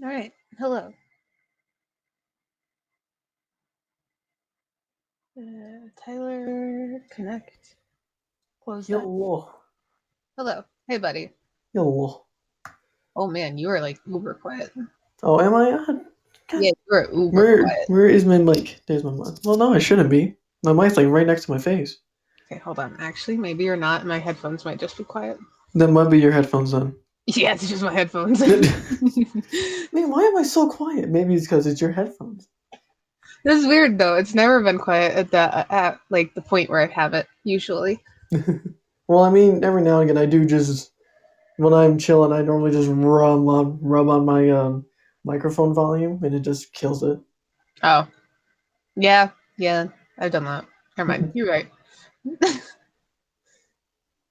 All right. Hello. Tyler, connect. Close that. Yo. Hello. Hey, buddy. Yo. Oh, man, you are like uber quiet. Oh, am I? Yeah, God. you are uber quiet. Where is my mic? There's my mic. Well, no, it shouldn't be. My mic's like right next to my face. Okay, hold on. Actually, maybe you're not. My headphones might just be quiet. That might be your headphones then. Yeah, it's just my headphones. Man, why am I so quiet? Maybe it's because it's your headphones. This is weird, though. It's never been quiet at like the point where I have it, usually. Well, I mean, every now and again I do just when I'm chilling, I normally just rub on my microphone volume, and it just kills it. Oh, yeah, I've done that. Never mind. You're right.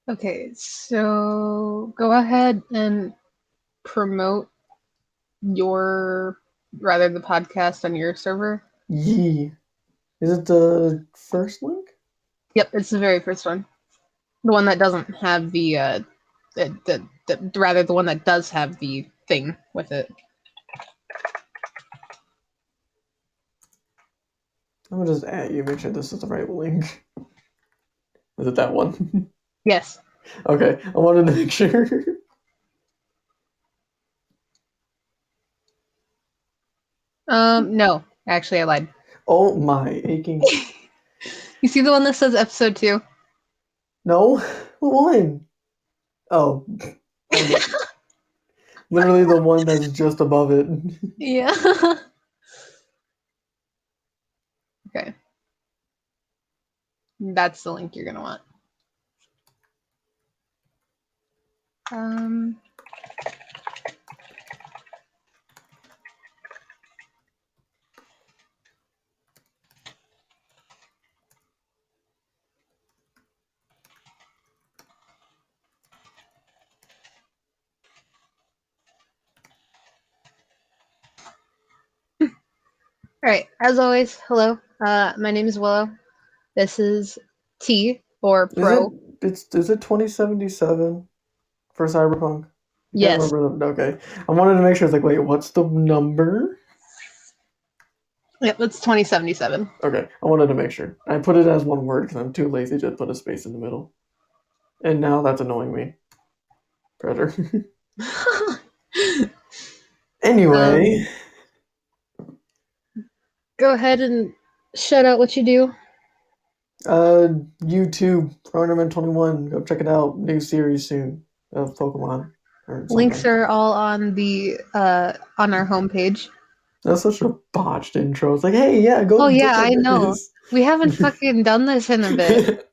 Okay, so go ahead and promote the podcast on your server. Yee. Is it the first link? Yep, it's the very first one. The one that doesn't have the one that does have the thing with it. I'm gonna just at you, make sure this is the right link. Is it that one? Yes. Okay, I wanted to make sure. No, actually, I lied. Oh my aching. You see the one that says episode 2? No? What one? Oh. Literally the one that's just above it. Yeah. Okay. That's the link you're gonna want. All right. As always, hello. My name is Willow. This is T or Is it Pro. is it 2077 for Cyberpunk? I can't Yes. remember the okay. I wanted to make sure it's like, wait, what's the number? Yep, it's 2077. Okay, I wanted to make sure. I put it as one word because I'm too lazy to put a space in the middle. And now that's annoying me. Predator. Anyway. Go ahead and shout out what you do. YouTube, Ornament 21. Go check it out. New series soon of Pokemon or Links something. are all on the on our homepage. That's such a botched intro. It's like, hey, yeah, go Oh look yeah, at I know. this. We haven't fucking done this in a bit.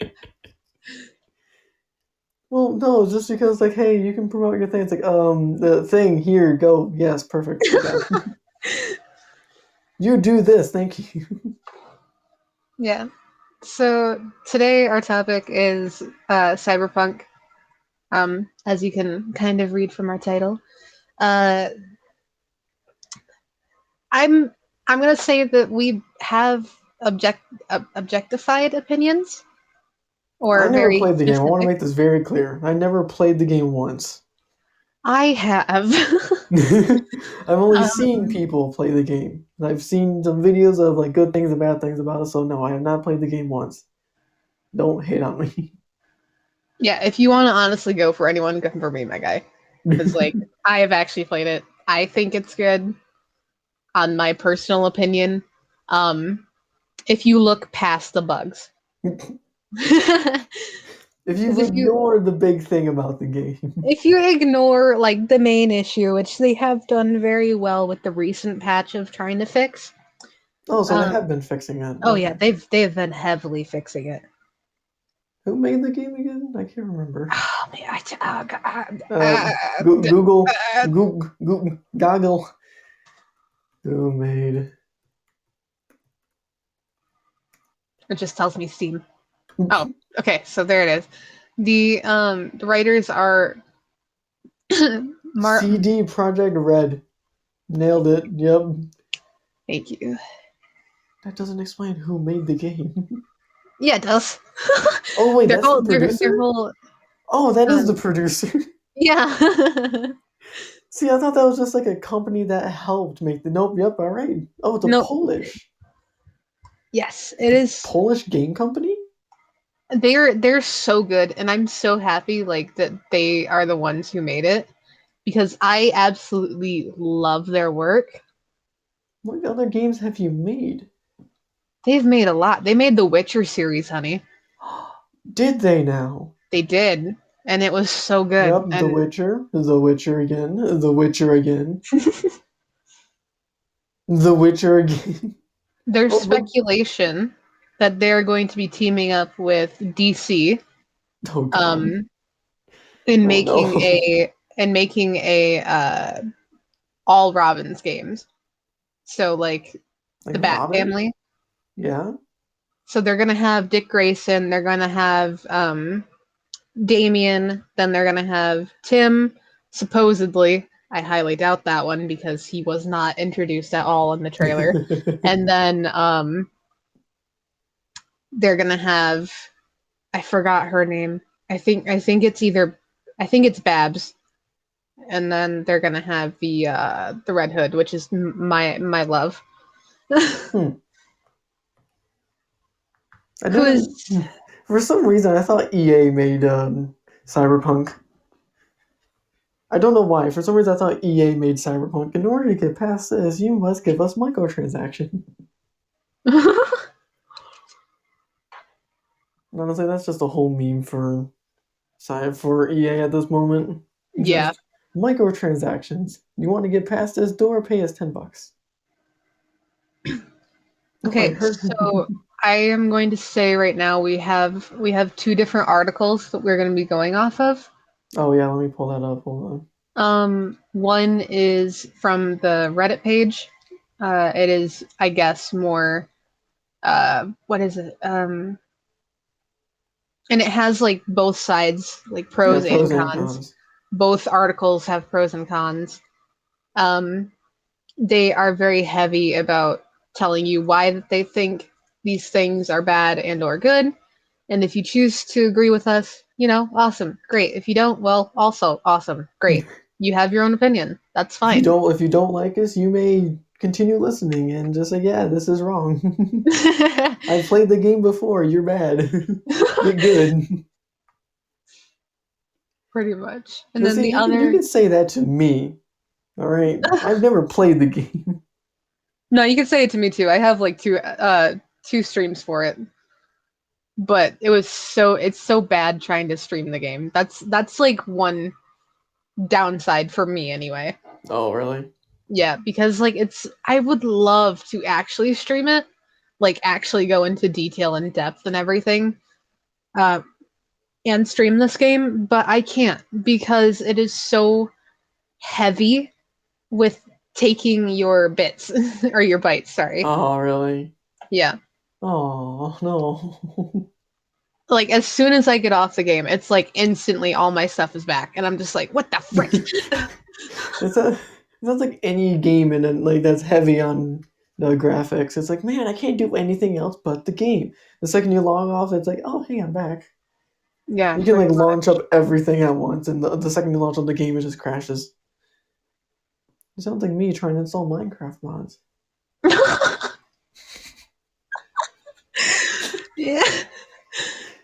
Well, no, just because like, hey, you can promote your thing. It's like, the thing here, go. Yes, perfect. Yeah. You do this, thank you. Yeah. So today our topic is cyberpunk. As you can kind of read from our title. Uh, I'm I'm gonna say that we have objectified opinions I or never very played the game. I want to specific. make this very clear. I never played the game once. I have. I've only seen um, people play the game. And I've seen some videos of like good things and bad things about it, so no, I have not played the game once. Don't hate on me. yeah, if you want to honestly go for anyone, go for me, my guy. Because like I have actually played it. I think it's good. On my personal opinion, if you look past the bugs. If you if you ignore the big thing about the game. if you ignore like the main issue, which they have done very well with the recent patch of trying to fix. Oh, so they have been fixing it. Oh yeah, Okay. they've been heavily fixing it. Who made the game again? I can't remember. Oh man, God, Google, Goggle. Who made? it just tells me Steam. Oh, okay, so there it is. The writers are CD Project Red. Nailed it. Yep. Thank you. That doesn't explain who made the game. Yeah, it does. Oh wait, their that's the whole their producer? whole Oh, that is the producer. yeah. See, I thought that was just like a company that helped make the. Nope. Yep. All right. Oh, it's a No, Polish. yes, It's it a is. Polish game company. They're so good, and I'm so happy like that they are the ones who made it because I absolutely love their work. What other games have you made? They've made a lot. They made the Witcher series, honey. Did they now? They did, and it was so good. Yep. The And Witcher. The Witcher again. The Witcher again. The Witcher again. there's Oh, but, speculation that they're going to be teaming up with DC oh God. um, in Oh making no. a all Robins games. So like Like the Bat Robin? family. Yeah. So they're gonna have Dick Grayson. They're gonna have Damien. Then they're gonna have Tim. Supposedly, I highly doubt that one because he was not introduced at all in the trailer. And then they're gonna have I forgot her name. I think it's either I think it's Babs, and then they're gonna have the Red Hood, which is my love, Hmm. I who is didn't. For some reason, I thought EA made Cyberpunk. I don't know why. For some reason, I thought EA made Cyberpunk. In order to get past this, you must give us microtransaction. Honestly, that's just a whole meme for EA at this moment. yeah. Just microtransactions. You want to get past this door? Pay us $10. Oh, I Okay, heard. so I am going to say right now we have two different articles that we're going to be going off of. Oh yeah, let me pull that up. Hold on. One is from the Reddit page. It is, I guess, more what is it? And it has like both sides, like Yeah, pros and pros and cons. cons. Both articles have pros and cons. Um, they are very heavy about telling you why that they think these things are bad and or good. And if you choose to agree with us, awesome, great. If you don't, well, also awesome, great. You have your own opinion. That's fine. If you don't like us, you may continue listening and just say, "Yeah, this is wrong. I've played the game before. You're bad. Get good." Pretty much. And But then see, the you other can say that to me. All right, I've never played the game. No, you can say it to me too. I have like two streams for it. But it's so bad trying to stream the game. That's like one downside for me anyway. Oh, really? Yeah, because like I would love to actually stream it, like actually go into detail and depth and everything, uh, and stream this game, but I can't because it is so heavy with taking your bits or your bytes, sorry. Oh, really? Yeah. Oh no. Like as soon as I get off the game, it's like instantly all my stuff is back, and I'm just like, what the frick? It's a it sounds like any game in it, like that's heavy on the graphics. It's like, man, I can't do anything else but the game. The second you log off, it's like, oh, hey, I'm back. Yeah, You can pretty like launch much. up everything at once, and the second you launch up the game, it just crashes. It sounds like me trying to install Minecraft mods. Yeah,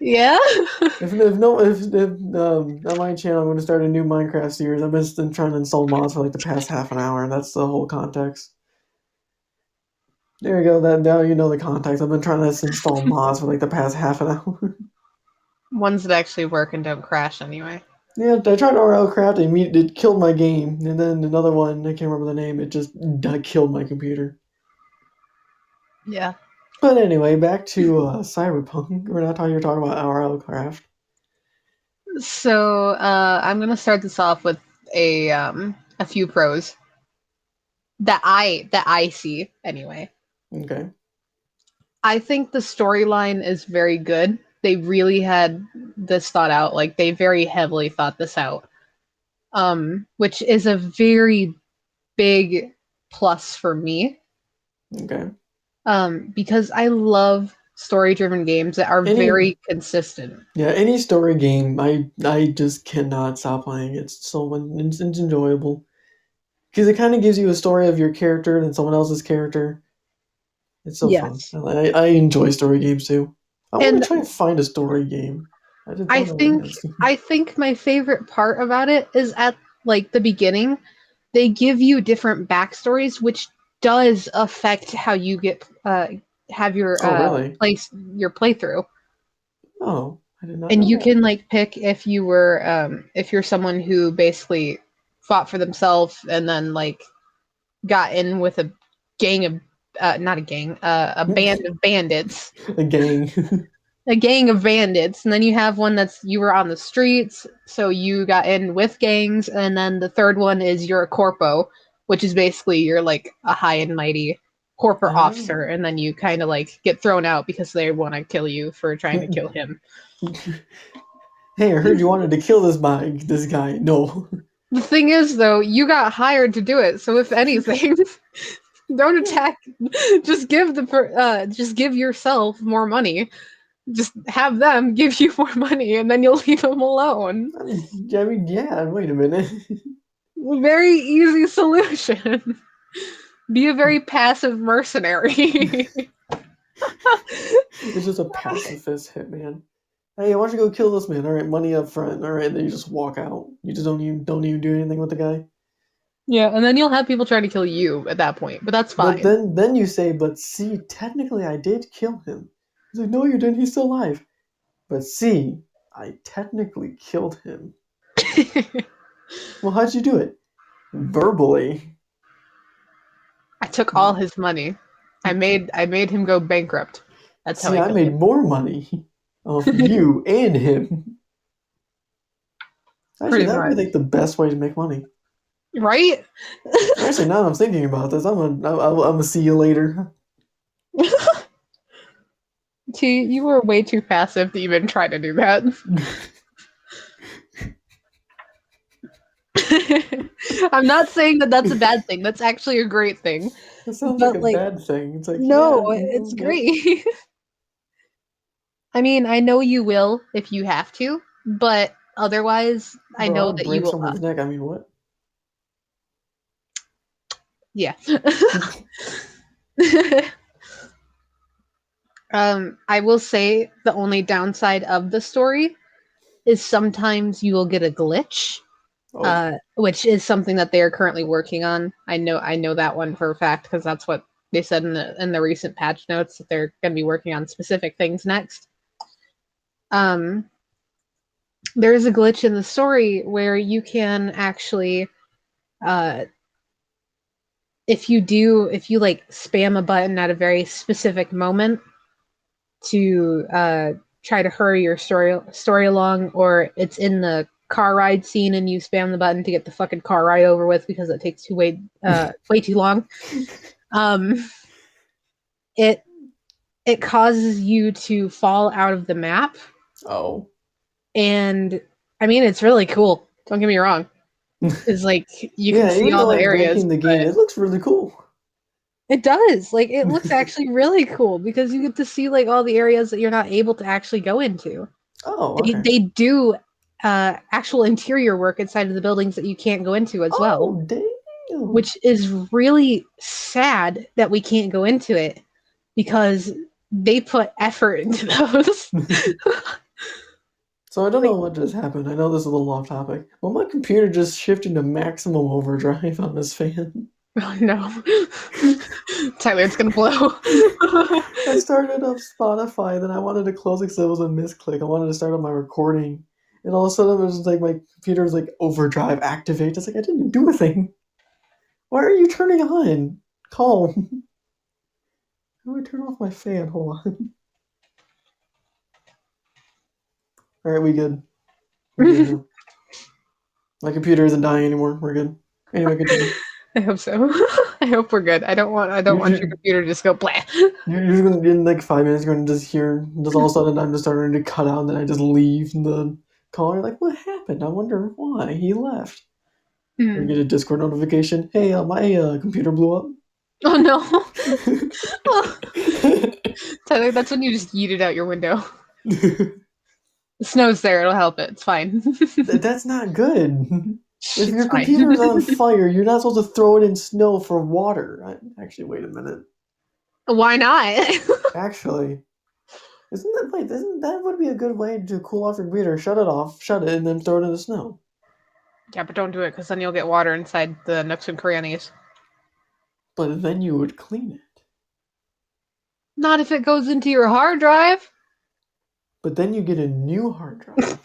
yeah. If on my channel I'm going to start a new Minecraft series, I've been trying to install mods for like the past half an hour, and that's the whole context. There you go. That now you know the context. I've been trying to install mods for like the past half an hour. Ones that actually work and don't crash anyway. Yeah, I tried RL Craft, it killed my game, and then another one, I can't remember the name, it just killed my computer. Yeah. But anyway, back to Cyberpunk. We're not talking. You're talking about RL Craft. So I'm gonna start this off with a few pros that I see anyway. Okay. I think the storyline is very good. They really had this thought out. Like they very heavily thought this out. Which is a very big plus for me. Okay. Because I love story-driven games that are Any very consistent. Yeah, any story game, I just cannot stop playing. It's so it's enjoyable. Because it kind of gives you a story of your character and someone else's character. It's so fun. Yes. I enjoy story games too. I want And to try to find a story game. I just I don't know what it think is. I think my favorite part about it is at like the beginning, they give you different backstories, which does affect how you get have Oh, really? your playthrough. Oh, I did not And know you that. can like pick if you're someone who basically fought for themselves and then like got in with a gang of not a gang, a band of bandits, A gang. a gang of bandits, and then you have one that's you were on the streets, so you got in with gangs, and then the third one is you're a corpo, which is basically you're like a high and mighty corporate officer, Oh. and then you kind of like get thrown out because they want to kill you for trying to kill him. Hey, I heard you wanted to kill this guy. No. The thing is, though, you got hired to do it, so if anything, don't attack. Just give yourself more money. Just have them give you more money, and then you'll leave them alone. Yeah, wait a minute. Very easy solution. Be a very passive mercenary. It's just a pacifist hitman. Hey, why don't you go kill this man? All right, money up front. All right, then you just walk out. You just don't even do anything with the guy. Yeah, and then you'll have people trying to kill you at that point, but that's But fine. then you say, but see, technically I did kill him. He's like, no, you didn't. He's still alive. But see, I technically killed him. Well, how'd you do it? Verbally. I took all his money. I made him go bankrupt. That's how See, I I killed made him. more money off you and him. Actually, Pretty that would much. be like the best way to make money. Right? Actually, now that I'm thinking about this, I'm gonna see you later. T, you were way too passive to even try to do that. I'm not saying that that's a bad thing. That's actually a great thing. That sounds like But a like, bad thing. It's like, no, yeah, it's yep. great. I mean, I know you will if you have to, but otherwise, I Bro, know I'll that you break will someone's not. neck. I mean, what? Yeah. I will say the only downside of the story is sometimes you will get a glitch, Oh, which is something that they are currently working on. I know that one for a fact because that's what they said in the recent patch notes that they're going to be working on specific things next. Um, there is a glitch in the story where you can actually, uh, if you like spam a button at a very specific moment to try to hurry your story along, or it's in the car ride scene and you spam the button to get the fucking car ride over with because it takes way too long. Um, it it causes you to fall out of the map, oh. and I mean it's really cool. Don't get me wrong. It's like you can Yeah, see even all though the like areas, breaking the game, but it looks really cool. it does. Like it looks actually really cool because you get to see like all the areas that you're not able to actually go into. Oh, They okay. they do actual interior work inside of the buildings that you can't go into as well, Oh, damn. which is really sad that we can't go into it because they put effort into those. So I don't Like, know what just happened. I know this is a little off topic. Well, my computer just shifted to maximum overdrive on this fan. oh no, Tyler, it's gonna blow. I started up Spotify, then I wanted to close it because it was a misclick. I wanted to start up my recording, and all of a sudden it was like my computer was like overdrive activate. It's like I didn't do a thing. Why are you turning on? Calm. How do I turn off my fan? Hold on. All right, we good. We good now. My computer isn't dying anymore. We're good. Anyway, continue. I hope so. I hope we're good. I don't want your You're, computer to just go blah. you're gonna in like 5 minutes. You're gonna just hear just all of a sudden I'm just starting to cut out, and then I just leave the call. You're like, what happened? I wonder why he left. Or you Mm. get a Discord notification. Hey, my computer blew up. Oh no. Oh, Tyler, that's when you just yeet it out your window. The snow's there, it'll help it. It's fine. That's not good. If It's your fine. computer is on fire, you're not supposed to throw it in snow for water. Actually, wait a minute. Why not? Actually, isn't that would be a good way to cool off your computer? Shut it off, shut it, and then throw it in the snow. Yeah, but don't do it because then you'll get water inside the nooks and crannies. But then you would clean it. Not if it goes into your hard drive. But then you get a new hard drive.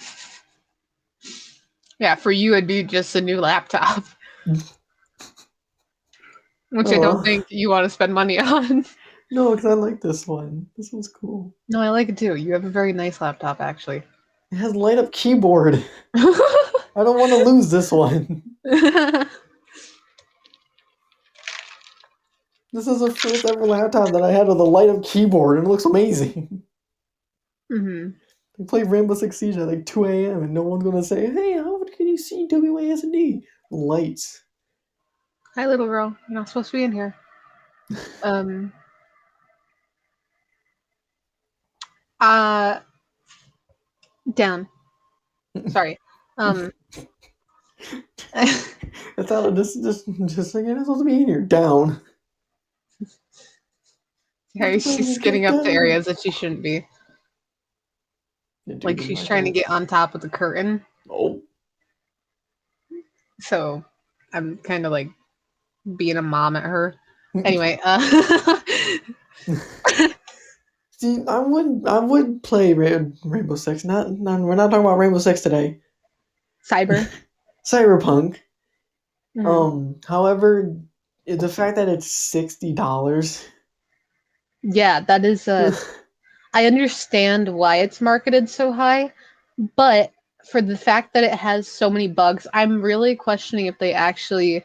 Yeah, for you it'd be just a new laptop, which I don't Oh think you want to spend money on. no, because I like this one. This one's cool. No, I like it too. You have a very nice laptop, actually. It has light up keyboard. I don't want to lose this one. This is the first ever laptop that I had with a light up keyboard, and it looks amazing. hmm I played Rainbow Six Siege at like 2 a.m. and no one's gonna say, "Hey, how can you see WASD?" Lights. Hi, little girl. You're not supposed to be in here. Um. Uh. Down. Sorry. Um. I thought just like you're not supposed to be in here. Down. Sorry, she's getting up to Down. areas that she shouldn't be. You're Like taking she's my trying to cat. get on top of the curtain. Oh. So I'm kind of like being a mom at her. Anyway, See, I would play Rainbow Six. We're not talking about Rainbow Six today. Cyber. Cyberpunk. Mhm. However, the fact that it's $60. Yeah, that is I understand why it's marketed so high, but for the fact that it has so many bugs, I'm really questioning if they actually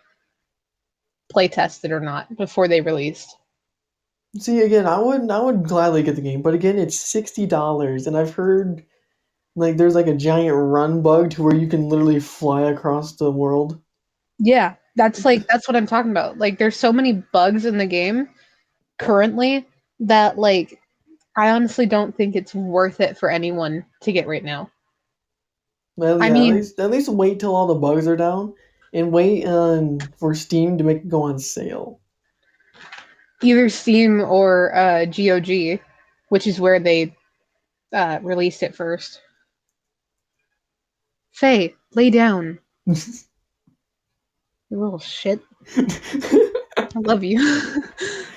play tested or not before they released. See, again, I would gladly get the game, but again, it's $60, and I've heard like there's like a giant run bug to where you can literally fly across the world. Yeah, that's what I'm talking about. Like there's so many bugs in the game currently that like I honestly don't think it's worth it for anyone to get right now. Well, I yeah, mean, at least wait till all the bugs are down, and wait for Steam to make it go on sale. either Steam or GOG, which is where they released it first. Faye, lay down. You little shit. I love you.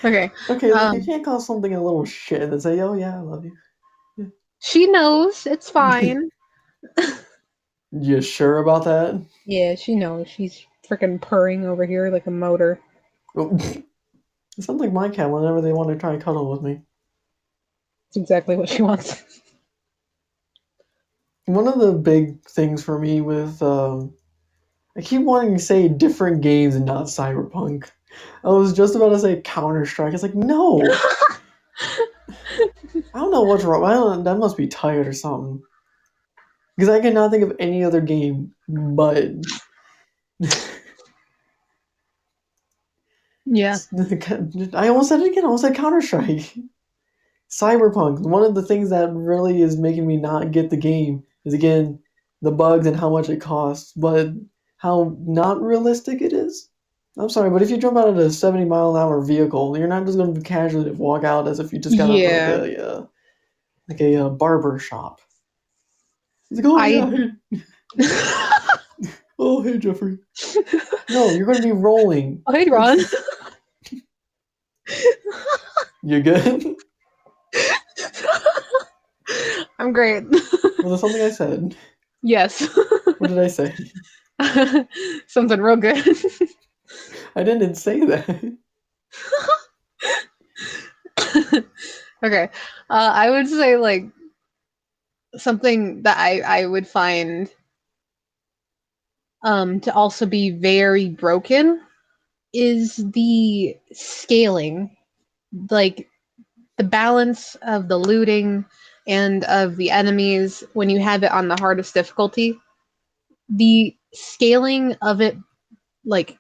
Okay. Okay, look, you Um, can't call something a little shit and then say, "Oh yeah, I love you." she knows. It's fine. You sure about that? Yeah, she knows. She's freaking purring over here like a motor. Oh, it sounds like my cat whenever they want to try and cuddle with me. It's exactly what she wants. One of the big things for me with I keep wanting to say different games and not Cyberpunk. I was just about to say Counter Strike. It's like no, I don't know what's wrong. That must be tired or something. Because I cannot think of any other game but Yeah. I almost said it again. I almost said Counter Strike. Cyberpunk. One of the things that really is making me not get the game is again the bugs and how much it costs, but how not realistic it is. I'm sorry, but if you jump out of a 70-mile-an-hour vehicle, you're not just going to casually walk out as if you just got out of Yeah. like a barber shop. It's like, oh I yeah, oh hey Jeffrey. No, you're going to be rolling. Oh, hey, Ron. You good? I'm great. Was there something I said? Yes. What did I say? Something real good. I didn't say that. Okay. I would say like something that I would find to also be very broken is the scaling. Like the balance of the looting and of the enemies when you have it on the hardest difficulty. The scaling of it, like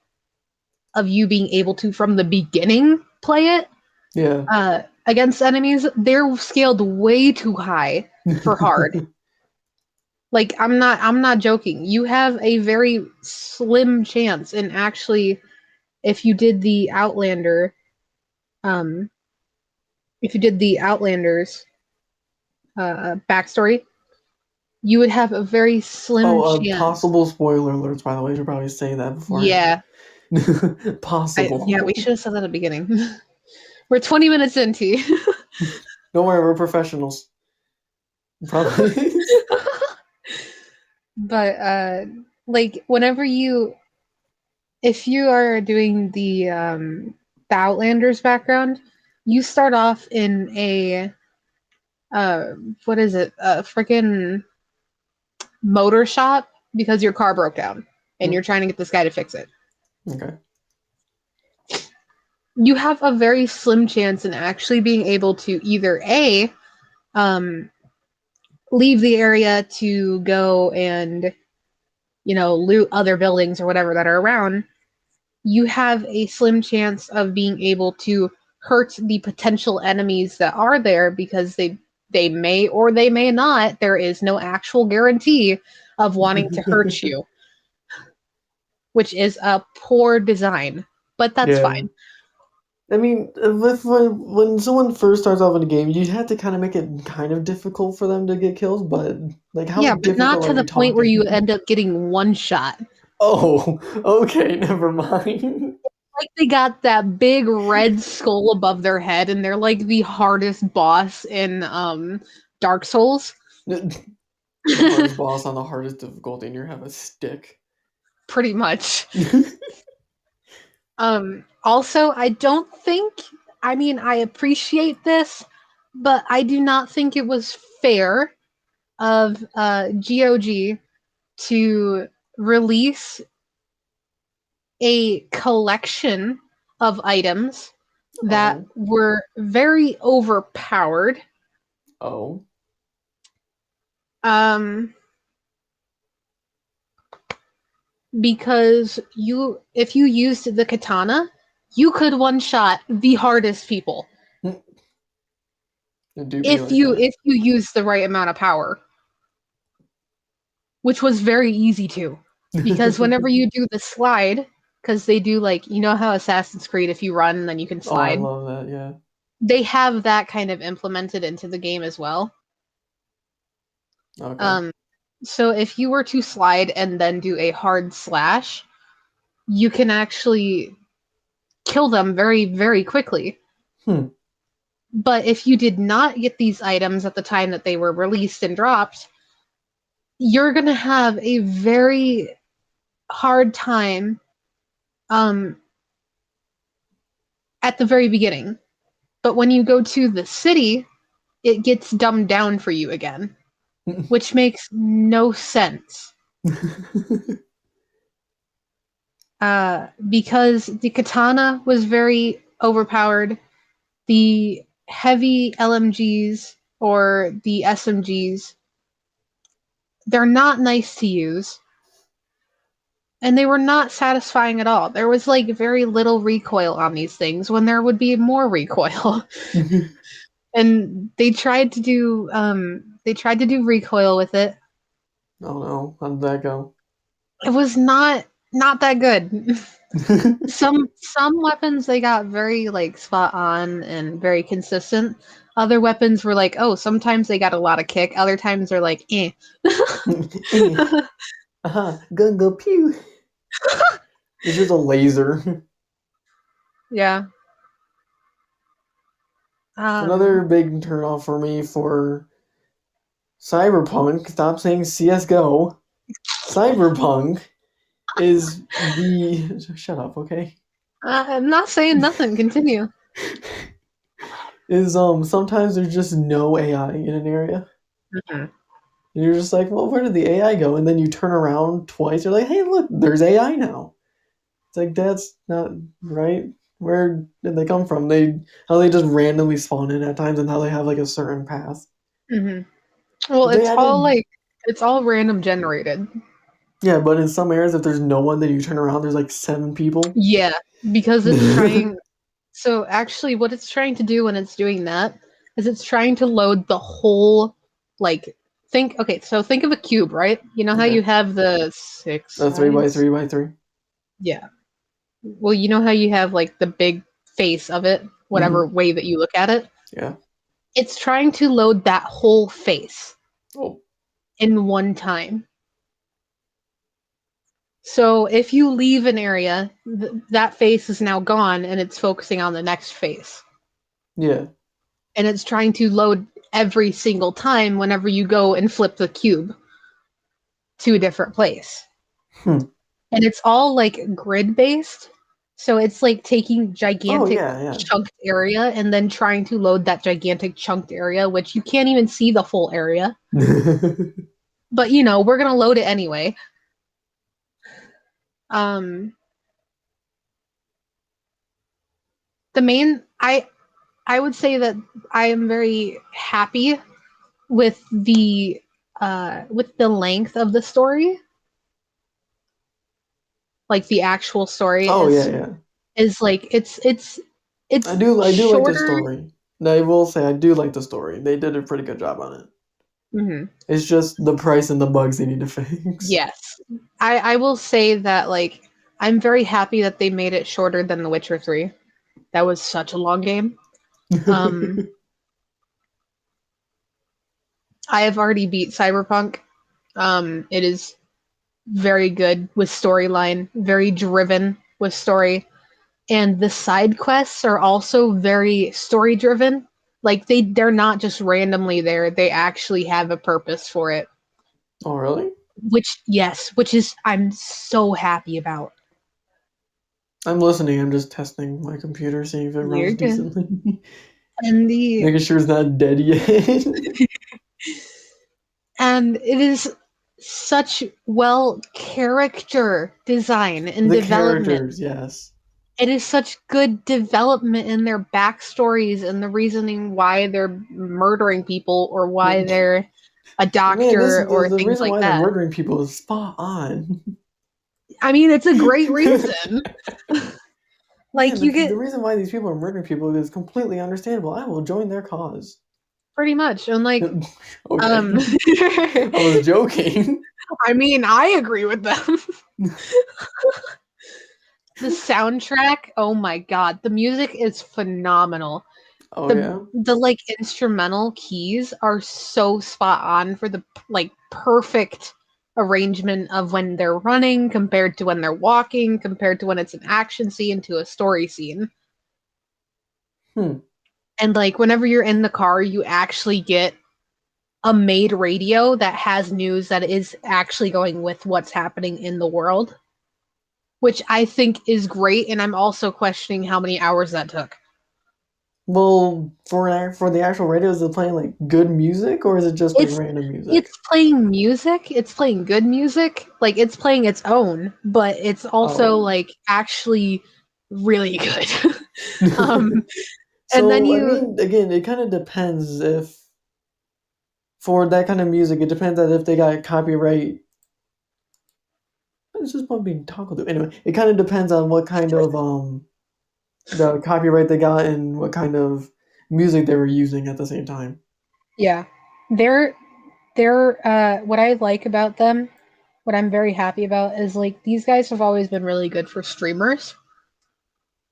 of you being able to from the beginning play it Yeah. against enemies, they're scaled way too high for hard. Like I'm not joking. You have a very slim chance, and actually, if you did the Outlander, um, if you did the Outlanders backstory, you would have a very slim Oh, chance. possible spoiler alerts, by the way. I should probably say that beforehand. Yeah, yeah, we Possible. should have said that at the beginning. We're 20 minutes into. Don't worry, we're professionals. Probably. But like whenever you if you are doing the Outlanders background, you start off in a uh what is it? A freaking motor shop because your car broke down and you're trying to get this guy to fix it. Okay. You have a very slim chance in actually being able to either A, um, leave the area to go and, loot other buildings or whatever that are around. You have a slim chance of being able to hurt the potential enemies that are there because they may or they may not. There is no actual guarantee of wanting to hurt you, which is a poor design, but that's Yeah. fine. I mean, when someone first starts off in a game, you have to kind of make it kind of difficult for them to get kills, but like how Yeah, but not difficult to are the we point where you talking? end up getting one shot. Oh, okay, never mind. Like they got that big red skull above their head and they're like the hardest boss in Dark Souls. The hardest boss on the hardest difficulty, and you have a stick. Pretty much. Also, I don't think, I mean, I appreciate this, but I do not think it was fair of GOG to release a collection of items that Oh, were very overpowered. oh. Um, because if you used the katana, you could one shot the hardest people It do be like that. if you use the right amount of power, which was very easy to. Because whenever you do the slide, because they do like how Assassin's Creed, if you run then you can Oh, I slide. love that. Yeah. They have that kind of implemented into the game as well. Okay. Um, so if you were to slide and then do a hard slash, you can actually kill them very, very quickly. Hmm. But if you did not get these items at the time that they were released and dropped, you're going to have a very hard time um, at the very beginning. But when you go to the city, it gets dumbed down for you again, which makes no sense. Because the katana was very overpowered, the heavy LMGs or the SMGs, they're not nice to use. And they were not satisfying at all. There was like very little recoil on these things when there would be more recoil. And they tried to do recoil with it. Oh no, how did that go? It was not that good. Some weapons they got very like spot on and very consistent. Other weapons were like, oh, sometimes they got a lot of kick. Other times they're like, eh. Eh. Gun go pew. It's just a laser. Yeah. Another Um. big turnoff for me for Cyberpunk. Stop saying CS:GO. Cyberpunk is the. Shut up, okay? I'm not saying nothing. Continue. Is sometimes there's just no AI in an area. Mhm. And you're just like, well, where did the AI go? And then you turn around twice. You're like, hey, look, there's AI now. It's like that's not right. Where did they come from? How they just randomly spawn in at times, and how they have like a certain path. Mhm. Well, If they added, it's all random generated. yeah, but in some areas, if there's no one, then you turn around, there's like 7 people. Yeah, because it's trying. So actually, what it's trying to do when it's doing that is it's trying to load the whole like think of a cube, right? You know how Okay. you have the 6 A 3 by sides? 3 by 3. Yeah. Well, you know how you have like the big face of it, whatever Mm-hmm. way that you look at it? Yeah. It's trying to load that whole face Oh. in one time. So if you leave an area, that face is now gone and it's focusing on the next face. Yeah. And it's trying to load every single time whenever you go and flip the cube to a different place. Hmm. And it's all like grid based. So it's like taking Oh, gigantic yeah, chunked area and then trying to load that gigantic chunked area, which you can't even see the full area. yeah. But you know, we're gonna load it anyway. Um the main I would say that I am very happy with the length of the story. Like the actual story Oh, yeah, yeah. is like it's I do like the shorter. story. I will say I do like the story. They did a pretty good job on it. Mhm. It's just the price and the bugs they need to fix. Yes. I will say that like I'm very happy that they made it shorter than The Witcher 3. That was such a long game. Um I have already beat Cyberpunk. It is very good with storyline, very driven with story. And the side quests are also very story driven. Like they're not just randomly there. They actually have a purpose for it. Oh, really? Which is I'm so happy about. I'm listening. I'm just testing my computer, seeing if it runs You're good. decently. And the Making sure it's not dead yet. and it is such well character design and The development. characters, yes. It is such good development in their backstories and the reasoning why they're murdering people or why they're a Man, this doctor the, or the things reason like why they're that. murdering people is spot on. I mean, it's a great reason. Man, Like you the get reason why these people are murdering people is completely understandable. I will join their cause. pretty much and like Okay. um I was joking. I mean, I agree with them. The soundtrack, oh my god, the music is phenomenal. Oh The yeah. the like instrumental keys are so spot on for the like perfect arrangement of when they're running compared to when they're walking compared to when it's an action scene to a story scene. Hmm. And like whenever you're in the car, you actually get a made radio that has news that is actually going with what's happening in the world, which I think is great. And I'm also questioning how many hours that took. Well, for the actual radio, is it playing like good music or is it just like It's random music? it's playing music. It's playing good music. Like it's playing its own, but it's also Oh. like actually really good. um, and then So I you mean, again, it kind of depends if for that kind of music, it depends on if they got copyright. It's just one being toggled through. Anyway, it kind of depends on what kind of the copyright they got and what kind of music they were using at the same time. yeah, they're what I like about them, what I'm very happy about is like these guys have always been really good for streamers.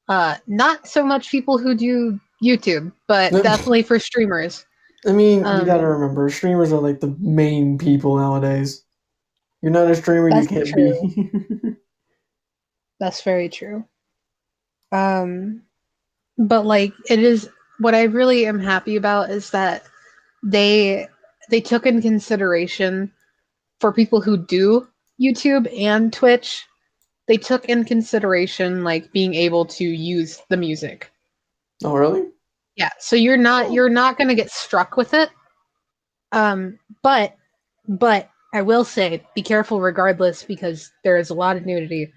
Not so much people who do YouTube, but definitely for streamers. I mean, you gotta Um, remember, streamers are like the main people nowadays. You're not a streamer, you that's can't true. be. That's very true. Um, but like it is what I really am happy about is that they they took in consideration for people who do YouTube and Twitch, they took in consideration like being able to use the music. Oh, really? Yeah, so you're not going to get struck with it. But I will say be careful regardless because there is a lot of nudity.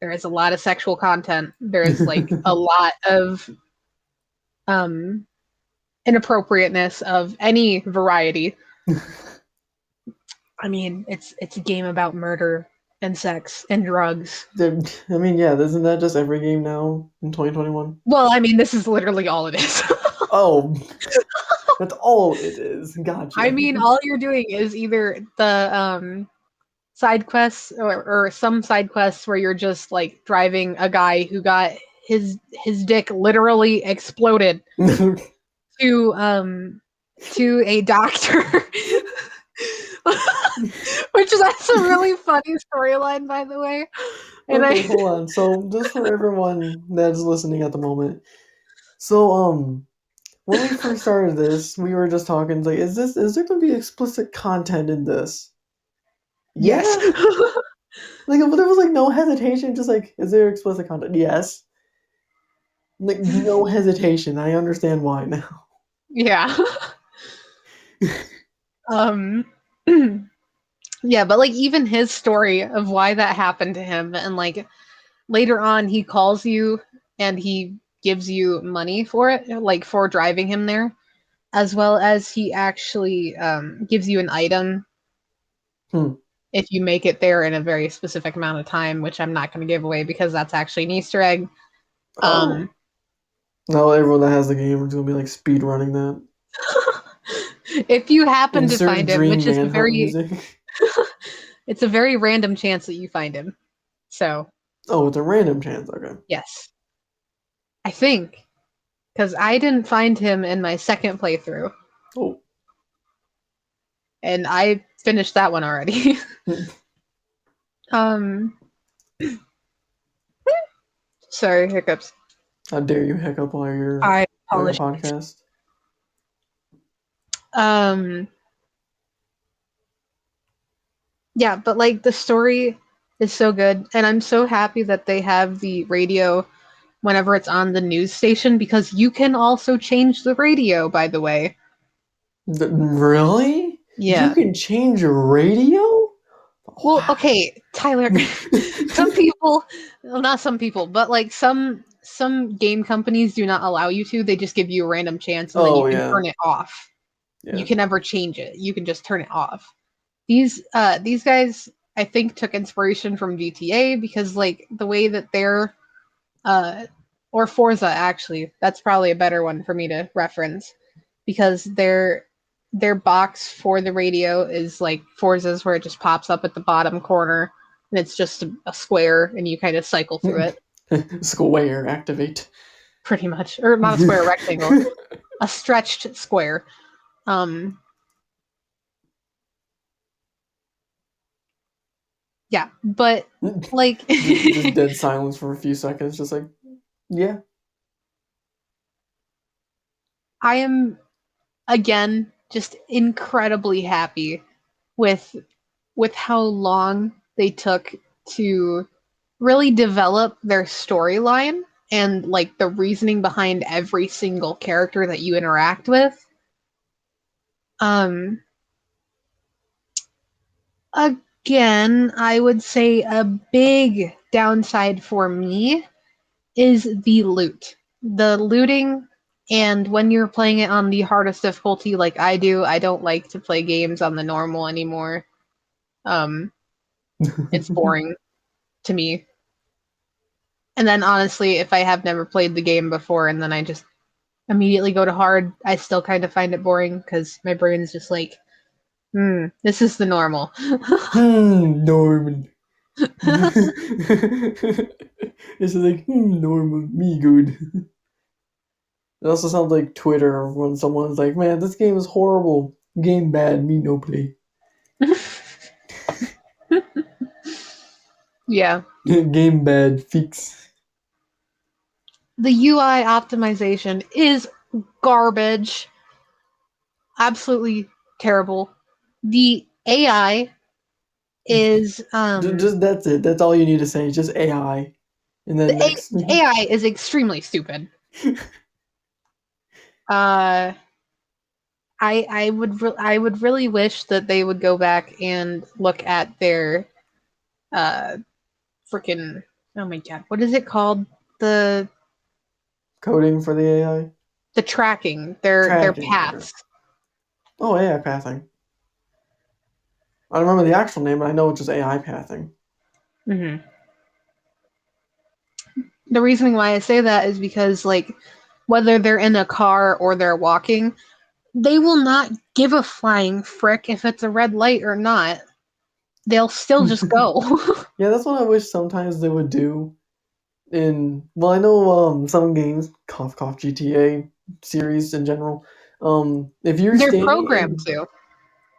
There is a lot of sexual content. There is like a lot of um inappropriateness of any variety. I mean, it's a game about murder and sex and drugs. I mean, yeah, isn't that just every game now in 2021? Well, I mean, this is literally all it is. Oh, That's all it is. I Gotcha. mean, all you're doing is either the side quests or some side quests where you're just like driving a guy who got his dick literally exploded to a doctor. Which is that's a really funny storyline, by the way. And Okay, I hold on. So, just for everyone that's listening at the moment, so when we first started this, we were just talking like, is there going to be explicit content in this? yes. Yeah. Like there was like no hesitation, just like, is there explicit content? Yes. Like no hesitation. I understand why now. Yeah. Um yeah, but like even his story of why that happened to him and like later on he calls you and he gives you money for it, like for driving him there, as well as he actually gives you an item Hmm. if you make it there in a very specific amount of time, which I'm not going to give away because that's actually an Easter egg. Oh. Um, Now everyone that has the game is gonna be like speed running that. if you happen to Insert find him, Dream which is Manhunt music. it's a very random chance that you find him. So Oh, it's a random chance. Okay. yes, I think because I didn't find him in my second playthrough, Oh. and I finished that one already. um, sorry, hiccups. How dare you hiccup while you're I doing a apologize. podcast? Um, yeah, but like the story is so good, and I'm so happy that they have the radio whenever it's on the news station because you can also change the radio, by the way. Really? You Yeah. can change your radio? Well, Wow. okay, Tyler. Some people, well, not some people, but like some game companies do not allow you to. They just give you a random chance, and then you Oh can yeah. turn it off. You Yeah. can never change it. You can just turn it off. These guys, I think, took inspiration from GTA because like the way that they're uh or Forza actually. That's probably a better one for me to reference because their box for the radio is like Forza's where it just pops up at the bottom corner and it's just a square and you kind of cycle through it Square activate. pretty much, or not a square, a rectangle, a stretched square. Um, yeah, but like just dead silence for a few seconds, just like, yeah. I am again just incredibly happy with how long they took to really develop their storyline and like the reasoning behind every single character that you interact with. Um Again, I would say a big downside for me is the loot. The looting and when you're playing it on the hardest difficulty like I do, I don't like to play games on the normal anymore. Um it's boring to me. And then honestly, if I have never played the game before and then I just immediately go to hard, I still kind of find it boring because my brain's just like, this is the normal. Norman. It's like, Norman, me good. It also sounds like Twitter when someone's like, man, this game is horrible. Game bad, me no play. Yeah. Game bad, fix. The UI optimization is garbage. Absolutely terrible. The AI is Just that's it. That's all you need to say. Just AI. And then next. the AI is extremely stupid. Uh I would really wish that they would go back and look at their uh freaking, oh my god, what is it called? The Coding for the AI? tracking, their Tracking, okay. paths. Oh, AI pathing. I don't remember the actual name, but I know it's just AI pathing. Hmm. The reasoning why I say that is because like whether they're in a car or they're walking, They will not give a flying frick if it's a red light or not. They'll still just go. Yeah, that's what I wish sometimes they would do. I know some games, cough GTA series in general. If you're They're standing programmed in to.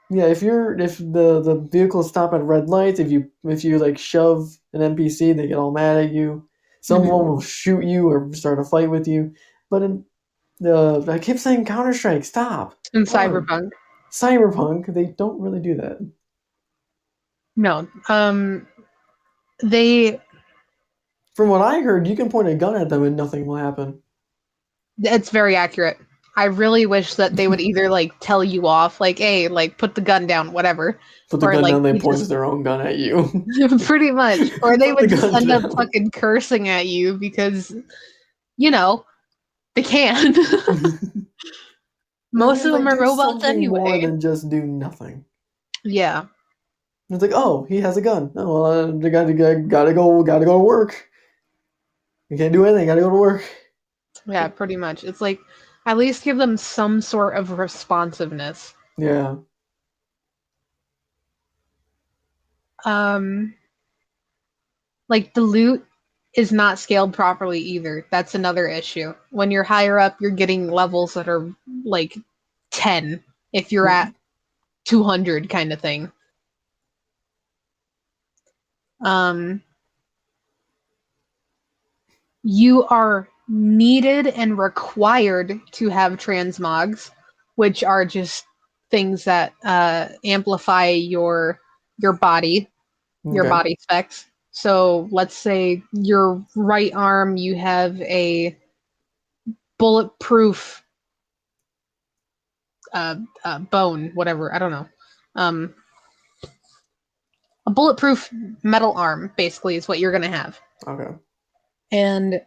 Yeah, if the vehicles stop at red lights, if you like shove an NPC, they get all mad at you. Someone will shoot you or start a fight with you. But in I keep saying Counter Strike, stop. In Come on. Cyberpunk. Cyberpunk, they don't really do that. No. They From what I heard, you can point a gun at them and nothing will happen. It's very accurate. I really wish that they would either like tell you off, like, hey, like put the gun down, whatever. Put the Or gun like down, they they point just their own gun at you. pretty much. Or they Put the would just gun end up down. fucking cursing at you because, you know, they can. That Most means of them like are do robots something more anyway. than just do nothing. Yeah. It's like, oh, he has a gun. Oh, well, I gotta go to work. You can't do anything. Gotta go to work. Yeah, pretty much. It's like at least give them some sort of responsiveness. Yeah. Um like the loot is not scaled properly either. That's another issue. When you're higher up, you're getting levels that are like 10 if you're at 200 kind of thing. Um, you are needed and required to have transmogs, which are just things that amplify your Okay. body specs. So let's say your right arm, you have a bulletproof bone, whatever. I don't know. Um, a bulletproof metal arm, basically, is what you're going to have. Okay. And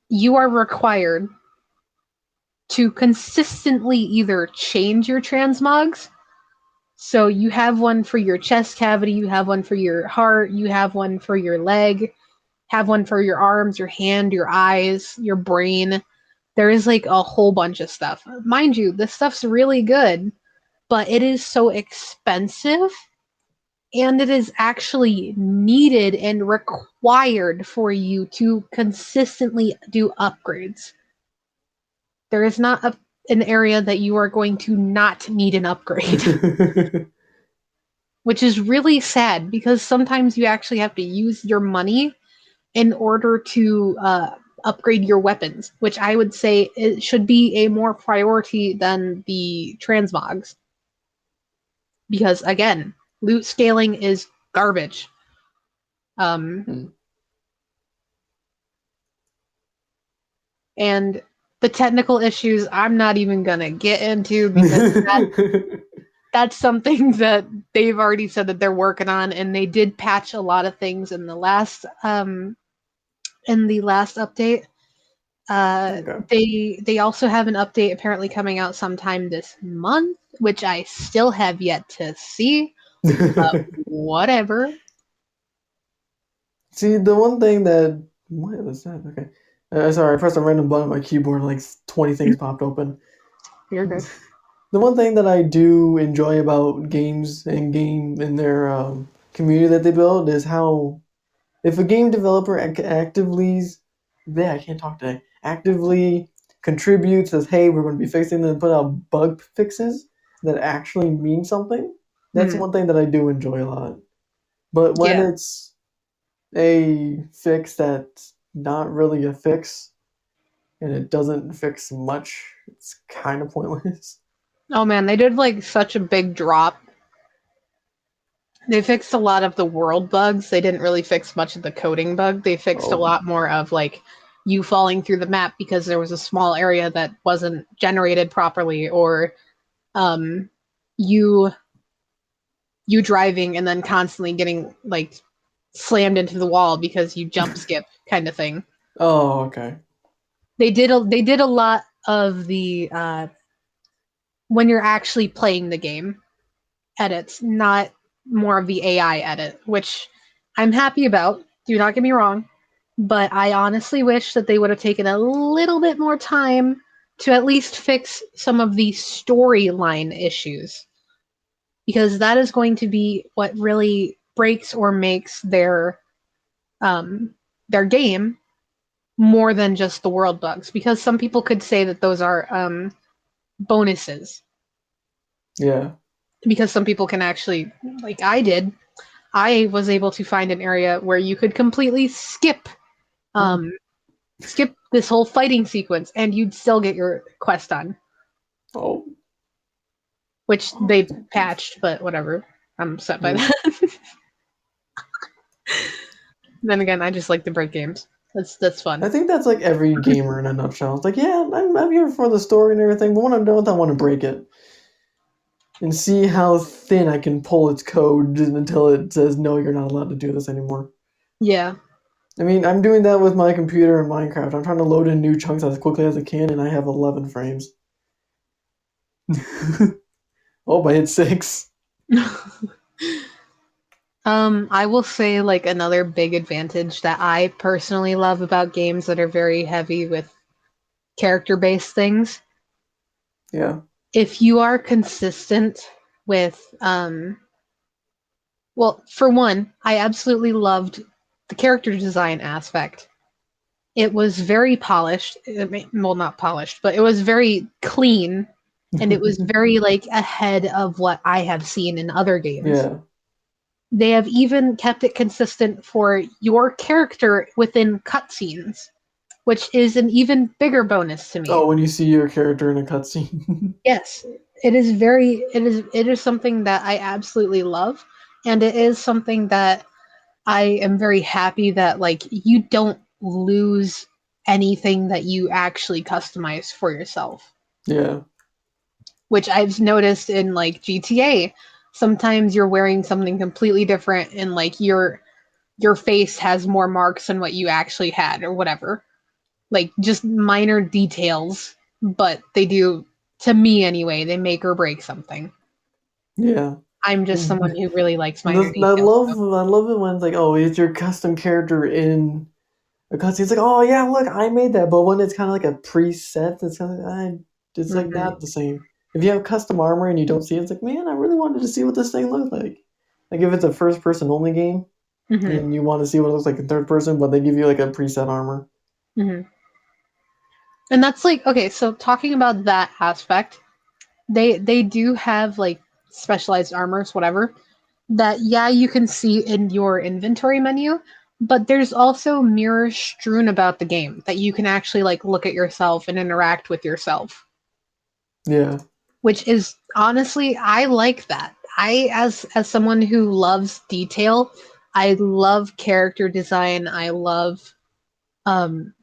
you are required to consistently either change your transmogs. So you have one for your chest cavity, you have one for your heart, you have one for your leg, have one for your arms, your hand, your eyes, your brain. There is like a whole bunch of stuff. Mind you, this stuff's really good, but it is so expensive and it is actually needed and required for you to consistently do upgrades. There is not an area that you are going to not need an upgrade, which is really sad because sometimes you actually have to use your money in order to upgrade your weapons, which I would say it should be a more priority than the transmogs. Because again, loot scaling is garbage. Um, Hmm. and the technical issues I'm not even gonna get into because that's something that they've already said that they're working on, and they did patch a lot of things in the last update. Okay. They also have an update apparently coming out sometime this month, which I still have yet to see. But whatever. See, the one thing that what was that? Okay. Sorry, I pressed a random button on my keyboard and like 20 things popped open. You're good. The one thing that I do enjoy about games and game in their community that they build is how if a game developer actively, yeah, I can't talk today, actively contributes, says, hey, we're going to be fixing them, and put out bug fixes that actually mean something, that's Hmm. one thing that I do enjoy a lot. But when Yeah. it's a fix that's not really a fix and it doesn't fix much, it's kind of pointless. Oh man, they did like such a big drop. They fixed a lot of the world bugs. They didn't really fix much of the coding bug. They fixed a Oh, lot more of like you falling through the map because there was a small area that wasn't generated properly, or um, you you driving and then constantly getting like slammed into the wall because you jump skip kind of thing. oh, okay. They did a lot of the when you're actually playing the game edits, not more of the AI edit, which I'm happy about. Do not get me wrong, but I honestly wish that they would have taken a little bit more time to at least fix some of the storyline issues, because that is going to be what really breaks or makes their game more than just the world bugs. Because some people could say that those are bonuses. Yeah. Because some people can actually, like I did, I was able to find an area where you could completely um, skip this whole fighting sequence, and you'd still get your quest done. Oh. Which they patched, but whatever. I'm upset by that. Then again, I just like to break games. That's fun. I think that's like every gamer in a nutshell. It's like, yeah, I'm here for the story and everything, but when I'm done with it, I want to break it. And see how thin I can pull its code until it says, no, you're not allowed to do this anymore. Yeah. I mean, I'm doing that with my computer in Minecraft. I'm trying to load in new chunks as quickly as I can, and I have 11 frames. Oh, I hit 6. I will say like another big advantage that I personally love about games that are very heavy with character-based things. Yeah. If you are consistent with well, for one, I absolutely loved the character design aspect. It was very polished. Well, not polished, but it was very clean, and it was very like ahead of what I have seen in other games. Yeah. They have even kept it consistent for your character within cutscenes, which is an even bigger bonus to me. Oh, when you see your character in a cutscene. Yes, it is something that I absolutely love, and it is something that I am very happy that like you don't lose anything that you actually customize for yourself. Yeah. Which I've noticed in like GTA. Sometimes you're wearing something completely different and like your face has more marks than what you actually had or whatever. Like just minor details, but they do, to me anyway, they make or break something. Yeah. I'm just someone And who really likes minor this, I details. love So. I love it when it's like, oh, it's your custom character in a cutscene. It's like, oh yeah, look, I made that. But when it's kind of like a preset, it's kind of it's like Mm-hmm. not the same. If you have custom armor and you don't see it, it's like, man, I really wanted to see what this thing looked like. Like if it's a first person only game Mm-hmm. and you want to see what it looks like in third person, but they give you like a preset armor. Mm-hmm. And that's like, okay, so talking about that aspect, they do have like specialized armors, whatever, that yeah, you can see in your inventory menu, but there's also mirrors strewn about the game that you can actually like look at yourself and interact with yourself. Yeah. Which is honestly, I like that. I as someone who loves detail, I love character design. I love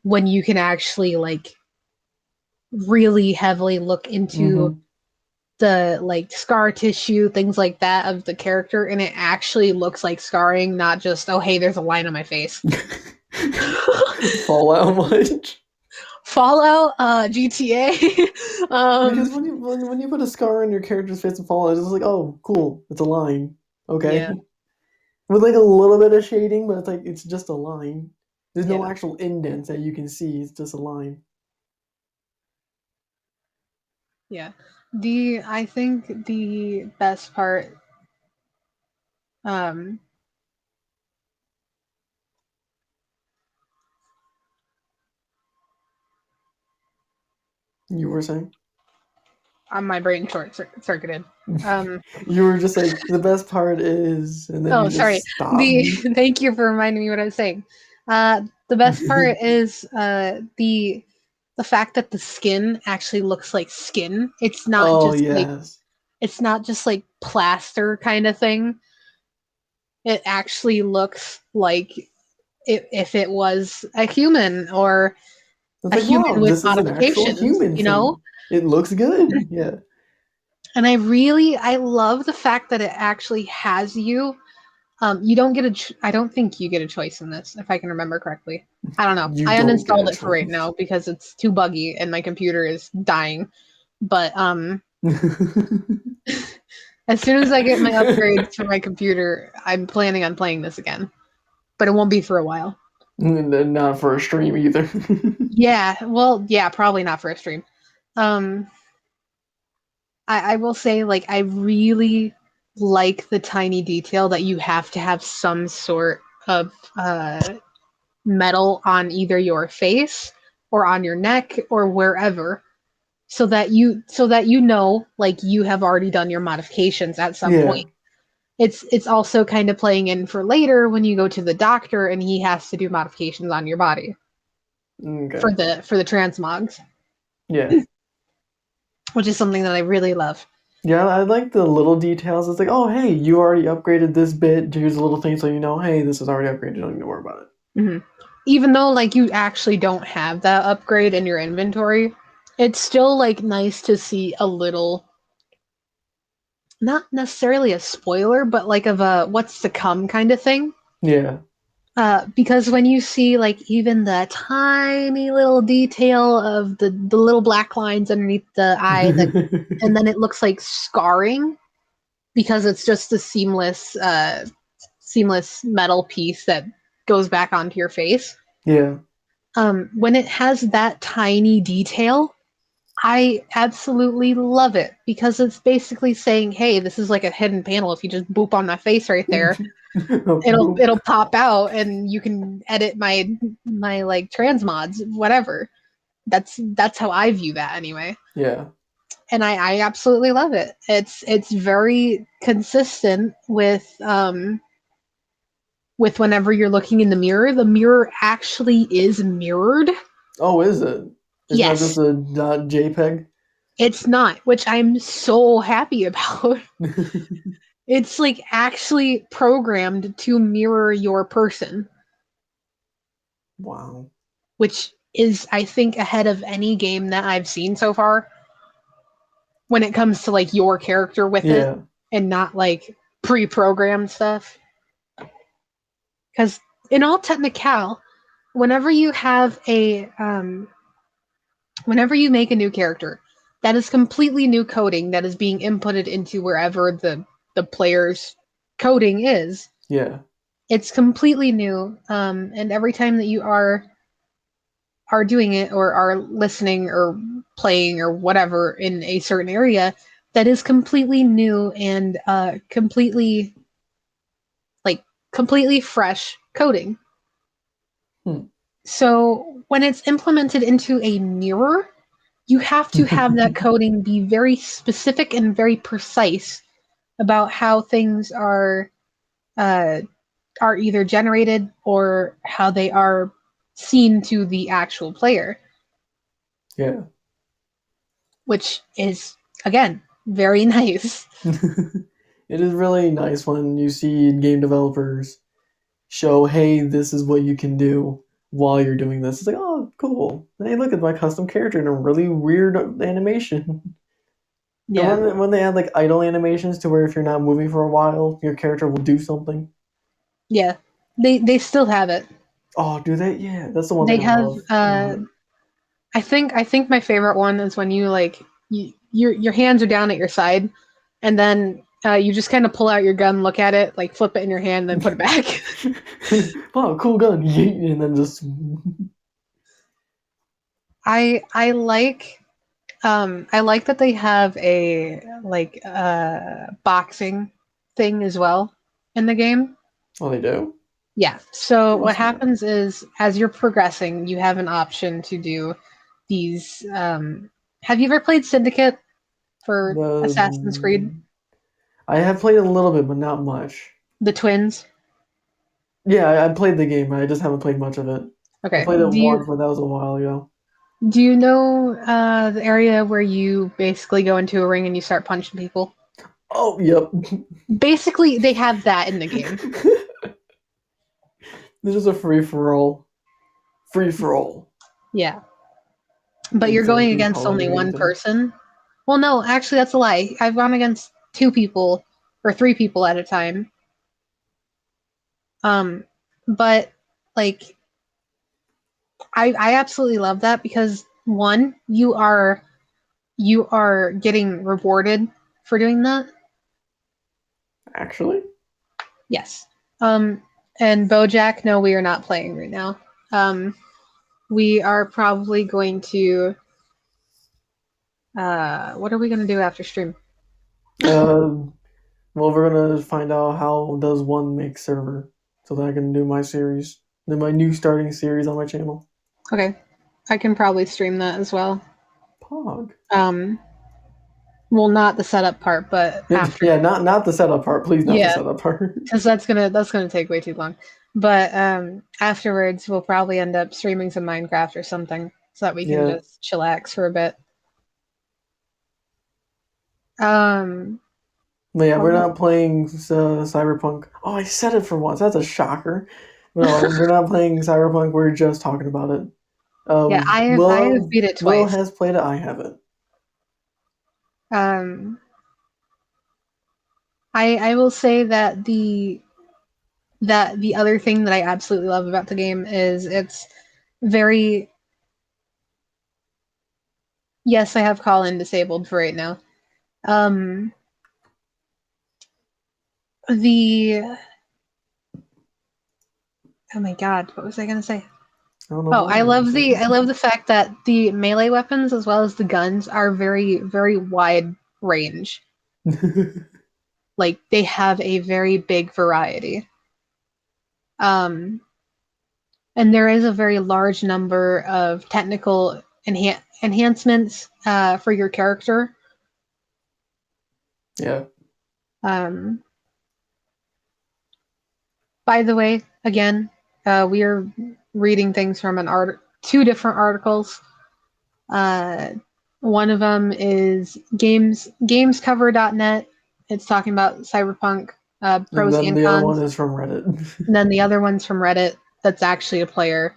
when you can actually like really heavily look into Mm-hmm. the like scar tissue, things like that of the character, and it actually looks like scarring, not just oh hey, there's a line on my face. Fallout much? Fallout, GTA. Because when you put a scar on your character's face in Fallout, it's just like, oh, cool, it's a line. Yeah, Okay. With like a little bit of shading, but it's like it's just a line. There's no yeah, actual indents that you can see. It's just a line. yeah. I think the best part, um, You were saying? on my brain circuited. Um, You were just like the best part is, and then you oh, just sorry. stopped. Thank you for reminding me what I was saying. The best part is the fact that the skin actually looks like skin. Oh yes. It's not just like plaster kind of thing. It actually looks like if it was a human or It's a like, human wow, with this is an actual modifications, human thing. It looks good. Yeah. And I love the fact that it actually has you. You don't get I don't think you get a choice in this, if I can remember correctly. I don't know. You I don't get a uninstalled it for right choice. now because it's too buggy and my computer is dying. But as soon as I get my upgrades for my computer, I'm planning on playing this again. But it won't be for a while. And not for a stream either. Yeah, well, yeah, probably not for a stream. Um, I will say, like, I really like the tiny detail that you have to have some sort of metal on either your face or on your neck or wherever, so that you know, like, you have already done your modifications at some Yeah. point. It's also kind of playing in for later when you go to the doctor and he has to do modifications on your body Okay. for the transmogs, Yeah. which is something that I really love. Yeah, I like the little details. It's like, oh, hey, you already upgraded this bit. Here's a little thing so you know, hey, this is already upgraded. You don't need to worry about it. Mhm. Even though, like, you actually don't have that upgrade in your inventory, it's still, like, nice to see a little, not necessarily a spoiler, but like of a what's to come kind of thing. Yeah. Because when you see, like, even the tiny little detail of the little black lines underneath the eye, that, and then it looks like scarring because it's just a seamless metal piece that goes back onto your face. Yeah. When it has that tiny detail, I absolutely love it because it's basically saying, "Hey, this is like a hidden panel. If you just boop on my face right there, it'll Boop. it'll pop out, and you can edit my like transmods, whatever." That's how I view that anyway, Yeah. and I absolutely love it. It's very consistent with whenever you're looking in the mirror. The mirror actually is mirrored. Oh, is it? It's not just Yes, a .jpeg? it's not, which I'm so happy about. It's like actually programmed to mirror your person, Wow. which is, I think, ahead of any game that I've seen so far when it comes to like your character with it Yeah. and not like pre-programmed stuff. Because in all technical, whenever you have whenever you make a new character, that is completely new coding that is being inputted into wherever the player's coding is. Yeah. It's completely new, and every time that you are doing it or are listening or playing or whatever in a certain area, that is completely new and like completely fresh coding. Hmm. So when it's implemented into a mirror, you have to have that coding be very specific and very precise about how things uh, are either generated or how they are seen to the actual player, Yeah. which is, again, very nice. It is really nice when you see game developers show, hey, this is what you can do while you're doing this. It's like, oh, cool. Hey, look at my custom character in a really weird animation. And Yeah, when they add like idle animations to where if you're not moving for a while, your character will do something. yeah, they still have it. Oh, do they? Yeah, that's the one They thing I have. love about it. I think my favorite one is when you like your hands are down at your side, and then you just kind of pull out your gun, look at it, like flip it in your hand, then put it back. Wow, cool gun. Yeet, and then just I like that they have a like boxing thing as well in the game. oh, they do. Yeah. So I what must see that. happens is as you're progressing, you have an option to do these. Have you ever played Syndicate for Assassin's Creed? The I have played a little bit, but not much. The twins. Yeah, I played the game. I just haven't played much of it. I Okay. played it Do you once, but that was a while ago. do you know the area where you basically go into a ring and you start punching people? Oh, yep. Basically, they have that in the game. This is a free for all. Free for all. Yeah. But you're going Exactly against how I only agree one with it. person. Well, no, actually, that's a lie. I've gone against two people or three people at a time. Um, but like, I absolutely love that because one, you are getting rewarded for doing that. Actually, Yes. Um, and BoJack, no, we are not playing right now. We are probably going to What are we gonna do after stream? Uh, well, we're gonna find out how does one make server so that I can do my series, then my new starting series on my channel. Okay, I can probably stream that as well. Pog. Um, well, not the setup part, but after. Yeah, not the setup part, please, not the Yeah, setup part. because that's gonna take way too long. But afterwards, we'll probably end up streaming some Minecraft or something, so that we can Yeah, just chillax for a bit. Um, but yeah, oh, we're not playing Cyberpunk. Oh, I said it for once. That's a shocker. No, we're not playing Cyberpunk. We're just talking about it. yeah, I have beat it Willow twice. has played it. I haven't. Um, I will say that the other thing that I absolutely love about the game is it's very. Yes, I have call in disabled for right now. Um, the oh my god, what was I gonna say? I don't know Oh, what you're gonna say. I love the fact that the melee weapons as well as the guns are very wide range. Like they have a very big variety. Um, and there is a very large number of technical enhancements for your character. Yeah. Um, by the way, again, we are reading things from two different articles. Uh, one of them is gamescover.net. It's talking about Cyberpunk And pros then and the other one cons. is from Reddit. And then the other one's from Reddit that's actually a player.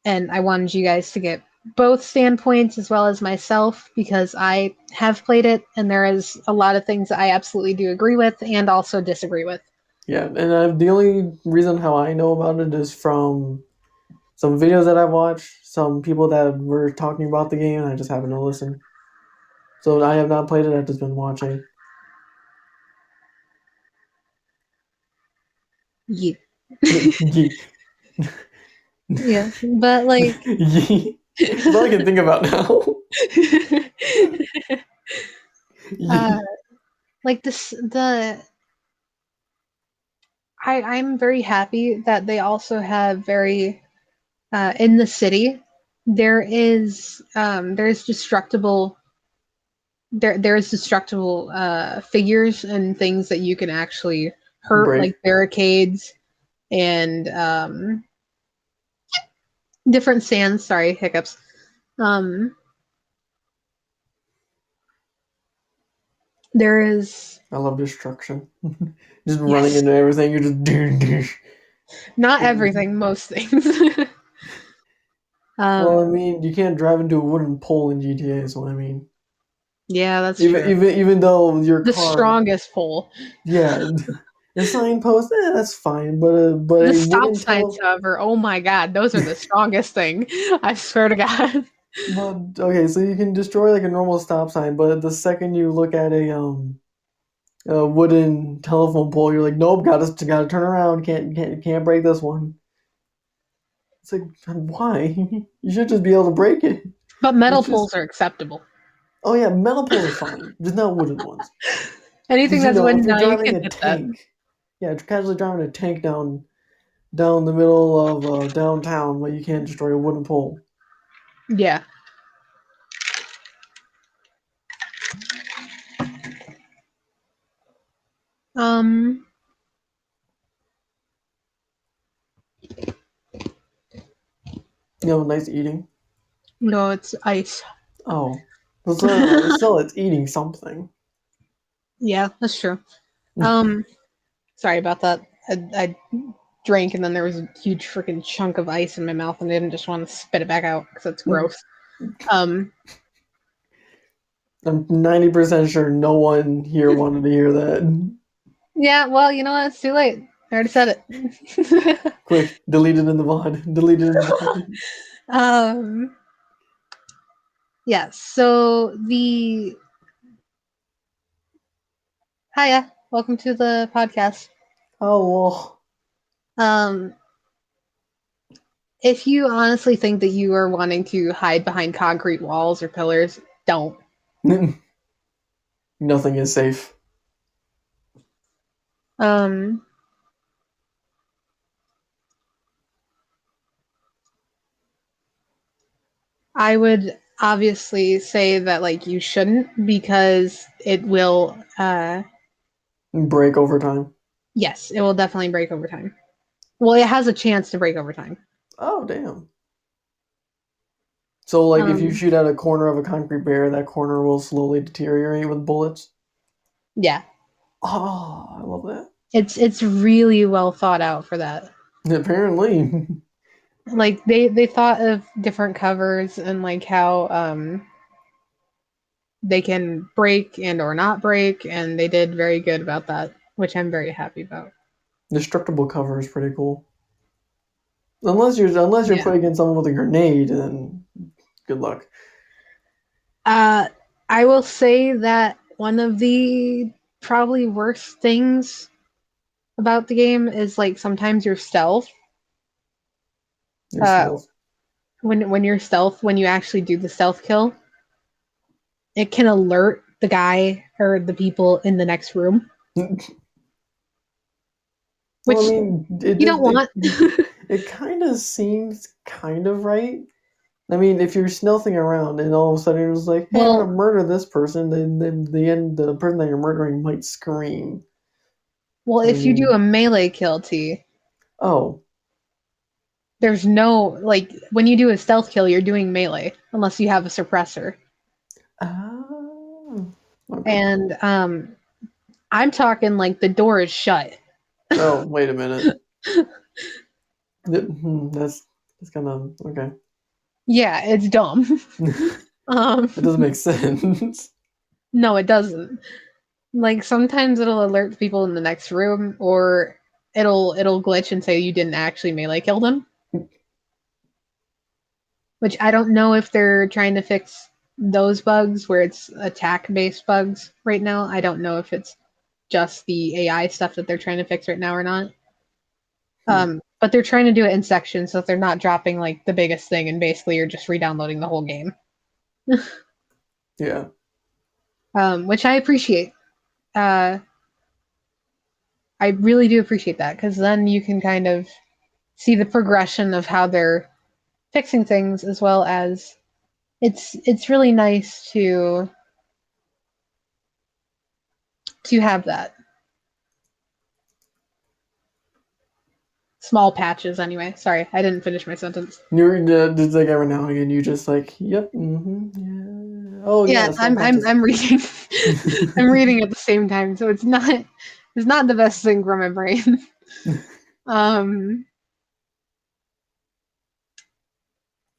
And I wanted you guys to get both standpoints as well as myself because I have played it and there is a lot of things that I absolutely do agree with and also disagree with. Yeah, and the only reason how I know about it is from some videos that I watched, some people that were talking about the game, and I just happened to listen. So I have not played it. I've just been watching. Yeah. Yeet. Yeah. But like Yeet. That's all I can think about now. uh Yeet. like this the I'm very happy that they also have very in the city there's destructible there's destructible figures and things that you can actually hurt like Break. barricades and different stands, sorry, hiccups. um there is I love destruction. Just running yes, into everything. You're just not everything, most things. Well, I um mean, you can't drive into a wooden pole in GTA, so I mean, yeah, that's true. even though your The car, strongest pole. yeah, a signpost, that's fine, but The a stop wooden signs, tele. however, oh my god, those are the strongest thing. I swear to God. But okay, so you can destroy like a normal stop sign, but the second you look at a wooden telephone pole, you're like, nope, gotta turn around, can't break this one. It's like, why? You should just be able to break it. But metal It's just, poles are acceptable. oh yeah, metal poles are fine, just not wooden ones. Anything Because you that's know, if wooden you're now, you driving can a hit that. tank, yeah, casually driving a tank down the middle of downtown, but you can't destroy a wooden pole. Yeah. Um. You know, nice eating. No, it's ice. Oh, so still, it's eating something. Yeah, that's true. Um. Sorry about that. I drank and then there was a huge freaking chunk of ice in my mouth and I didn't just want to spit it back out because it's gross. Um. I'm 90% sure no one here wanted to hear that. Yeah. Well, you know what? It's too late. I already said it. Quick, delete it in the VOD. Delete it in the VOD. um. Yeah. So the hiya. Welcome to the podcast. Oh, well. Um. If you honestly think that you are wanting to hide behind concrete walls or pillars, don't. Nothing is safe. Um, I would obviously say that like you shouldn't because it will Break over time. yes, it will definitely break over time. Well, it has a chance to break over time. Oh, damn. So, like, if you Um, shoot at a corner of a concrete barrier, that corner will slowly deteriorate with bullets. yeah. Oh, I love that. It's really well thought out for that. Apparently. Like they thought of different covers and like how they can break and or not break, and they did very good about that, which I'm very happy about. Destructible cover is pretty cool. Unless you're Yeah. putting in someone with a grenade, then good luck. Uh, I will say that one of the probably worst things about the game is like sometimes your stealth. Uh, Yourself. when you're stealth, when you actually do the stealth kill, it can alert the guy or the people in the next room, Well, I which mean, you don't want. it kind of seems kind of right. I mean, if you're stealthing around and all of a sudden you're just like, "Hey, I'm gonna Well, murder this person," then the person that you're murdering might scream. well, I if you do mean, a melee kill, T, oh, there's no like when you do a stealth kill, you're doing melee unless you have a suppressor. ah, okay. And I'm talking like the door is shut. Oh, wait a minute. That's kind of okay. Yeah, it's dumb. um, It doesn't make sense. no, it doesn't. Like sometimes it'll alert people in the next room, or it'll glitch and say you didn't actually melee kill them. Which I don't know if they're trying to fix those bugs where it's attack based bugs right now. I don't know if it's just the AI stuff that they're trying to fix right now or not. Hmm. But they're trying to do it in sections so that they're not dropping like the biggest thing and basically you're just re-downloading the whole game. Yeah. Which I appreciate. Uh, I really do appreciate that because then you can kind of see the progression of how they're fixing things as well as it's really nice to have that. Small patches anyway. Sorry, I didn't finish my sentence. You're just like every now and again, you just like, yep, yeah. Oh Yeah, yeah, small patches. I'm reading. I'm reading at the same time, so it's not the best thing for my brain. Um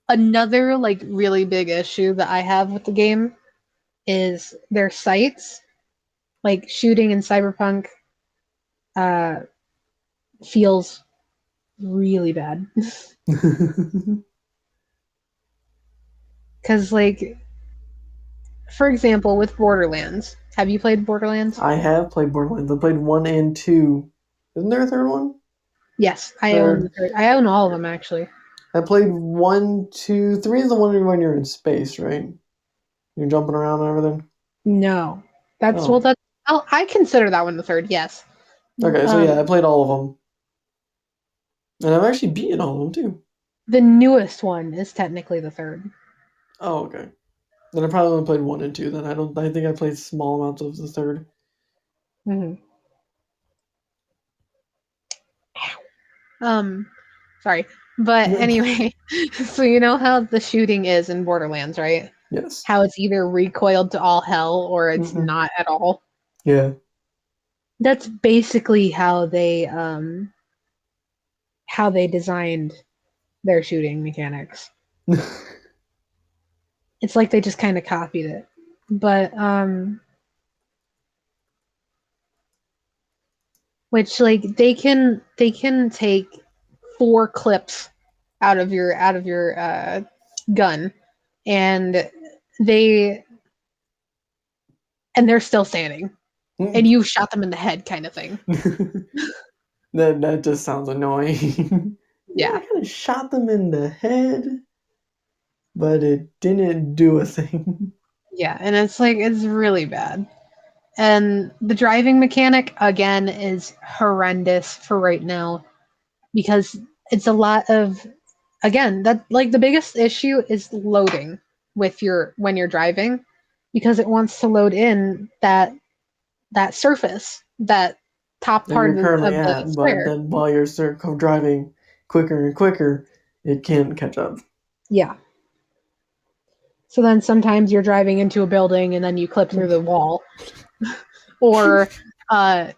Another like really big issue that I have with the game is their sights. Like shooting in Cyberpunk uh feels really bad. Cuz like for example with Borderlands. Have you played Borderlands? I have played Borderlands. I played 1 and 2. Isn't there a third one? Yes, I own the Third. third. I own all of them actually. I played 1, 2, 3 is the one when you're in space, right? You're jumping around and everything. No. That's well Oh, that's oh, I consider that one the third, yes. okay. So yeah, I Um played all of them, and I've actually beaten all of them too. the newest one is technically the third. Oh, okay. Then I probably only played 1 and 2. Then I don't. I think I played small amounts of the third. Mhm. Um Sorry. But anyway, so you know how the shooting is in Borderlands, right? Yes. How it's either recoiled to all hell or it's Hmm. not at all. Yeah. That's basically how they designed their shooting mechanics. It's like they just kind of copied it. But which like they can take 4 clips out of your gun and they they're still standing and you shot them in the head kind of thing. That just sounds annoying. Yeah, I Yeah. kind of shot them in the head, but it didn't do a thing. Yeah, and it's like it's really bad. And the driving mechanic again is horrendous for right now because it's a lot of again, that like the biggest issue is loading with your when you're driving because it wants to load in that surface, that top That part you're currently of the at, but square. then while you're driving quicker and quicker, it can't catch up. Yeah. So then sometimes you're driving into a building and then you clip through the wall, or uh,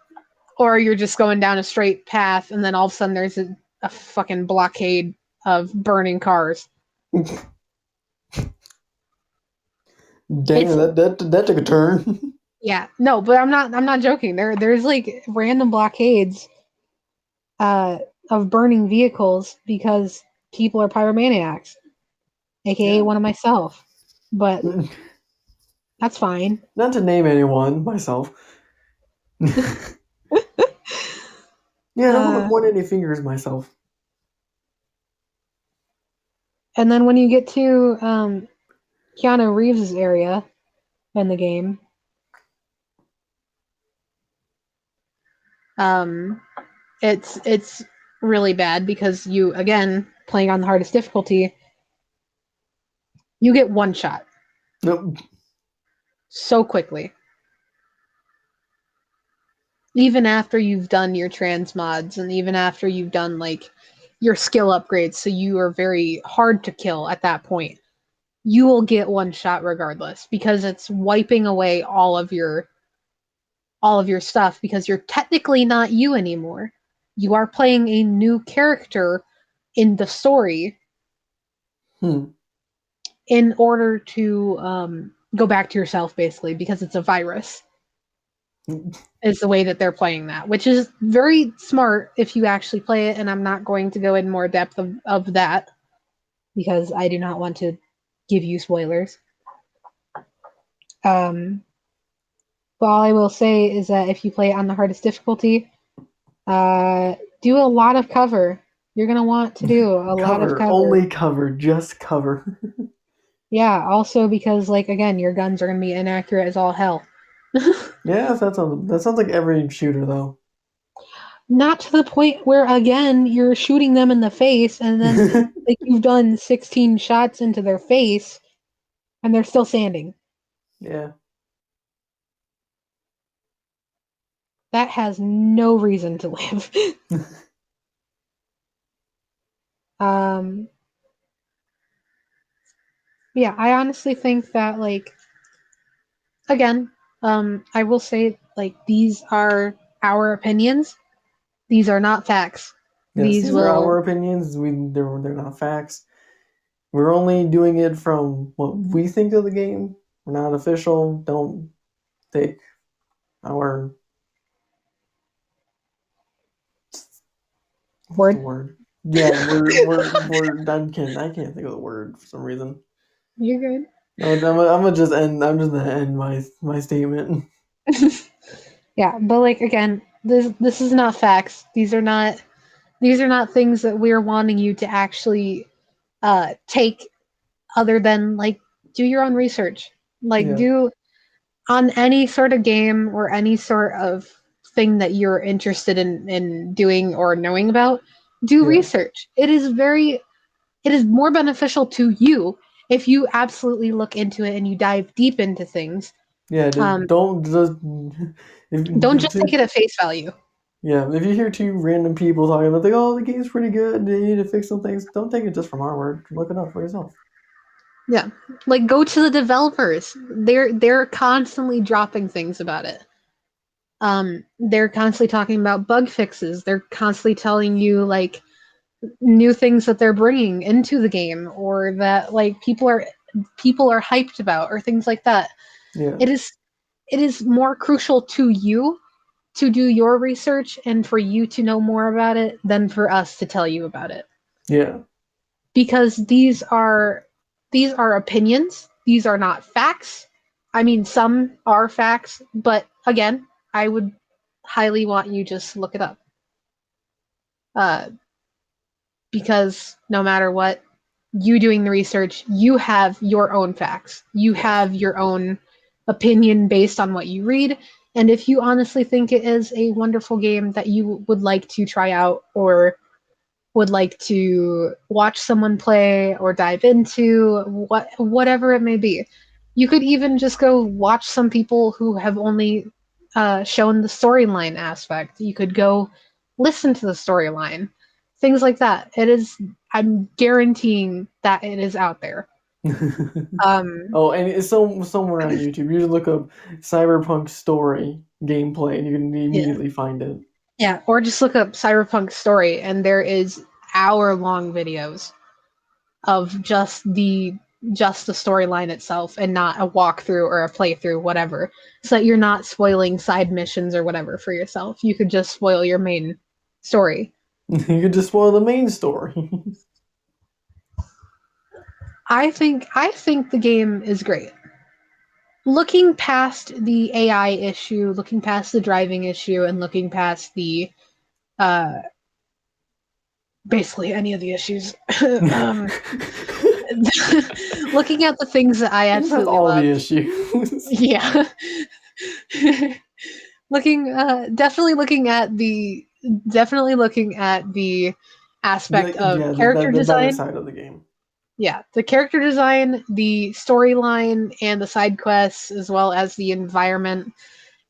or you're just going down a straight path and then all of a sudden there's a fucking blockade of burning cars. It's Damn, that took a turn. yeah, no, but I'm not joking. There's like random blockades uh, of burning vehicles because people are pyromaniacs, aka Yeah. one of myself. But that's fine. Not to name anyone, myself. Yeah, I don't want to Uh, point any fingers myself. and then when you get to Keanu Reeves' area in the game, um, it's really bad because you again playing on the hardest difficulty, you get one shot Nope. so quickly. Even after you've done your transmods and even after you've done like your skill upgrades, so you are very hard to kill at that point, you will get one shot regardless because it's wiping away all of your stuff because you're technically not you anymore. You are playing a new character in the story Hmm. in order to go back to yourself basically because it's a virus is the way that they're playing that, which is very smart if you actually play it. And I'm not going to go in more depth of that because I do not want to give you spoilers. Um, but all I will say is that if you play it on the hardest difficulty, do a lot of cover. You're gonna want to do a lot of Cover. cover. Only cover. Just cover. Yeah. Also because like again, your guns are gonna be inaccurate as all hell. Yeah, that sounds like every shooter though. Not to the point where again you're shooting them in the face and then like you've done 16 shots into their face and they're still standing. Yeah. That has no reason to live. um yeah, I honestly think that like again, I will say like these are our opinions. These are not facts. Yes, These these are will our opinions. They're not facts. We're only doing it from what we think of the game. We're not official. Don't take our what's the word. word? Yeah, we're I can't think of the word for some reason. You're good. No, I'm just gonna end my statement. Yeah, but like again, this is not facts. These are not things that we're wanting you to actually take other than like do your own research. Like Yeah, do on any sort of game or any sort of thing that you're interested in doing or knowing about, do yeah, research. It is more beneficial to you if you absolutely look into it and you dive deep into things. yeah. Just Um, don't just don't just take if, it at face value. yeah. If you hear two random people talking about like, oh, the game's pretty good, they need to fix some things. Don't take it just from our word. Look it up for yourself. Yeah. Like go to the developers. They're constantly dropping things about it. They're constantly talking about bug fixes. They're constantly telling you like new things that they're bringing into the game or that like people are hyped about or things like that. Yeah, It is more crucial to you to do your research and for you to know more about it than for us to tell you about it yeah, because these are opinions. These are not facts. I mean, some are facts, but again, I would highly want you just look it up. Uh, because no matter what, you doing the research, you have your own facts. You have your own opinion based on what you read. And if you honestly think it is a wonderful game that you would like to try out or would like to watch someone play or dive into, whatever it may be, you could even just go watch some people who have only shown the storyline aspect. You could go listen to the storyline, things like that. It is. I'm guaranteeing that it is out there. Oh, and it's somewhere on YouTube. You just look up Cyberpunk story gameplay, and you can Yeah. immediately find it. Yeah, or just look up Cyberpunk story, and there is hour-long videos of just the storyline itself, and not a walkthrough or a playthrough, whatever, so that you're not spoiling side missions or whatever for yourself. You could just spoil your main story. You could just spoil the main story. I think the game is great. Looking past the AI issue, looking past the driving issue, and looking past the basically any of the issues. Looking at the things that I absolutely all love. the issues. Yeah. Definitely looking at the aspect of character the better design. side of the game. Yeah, the character design, the storyline, and the side quests, as well as the environment.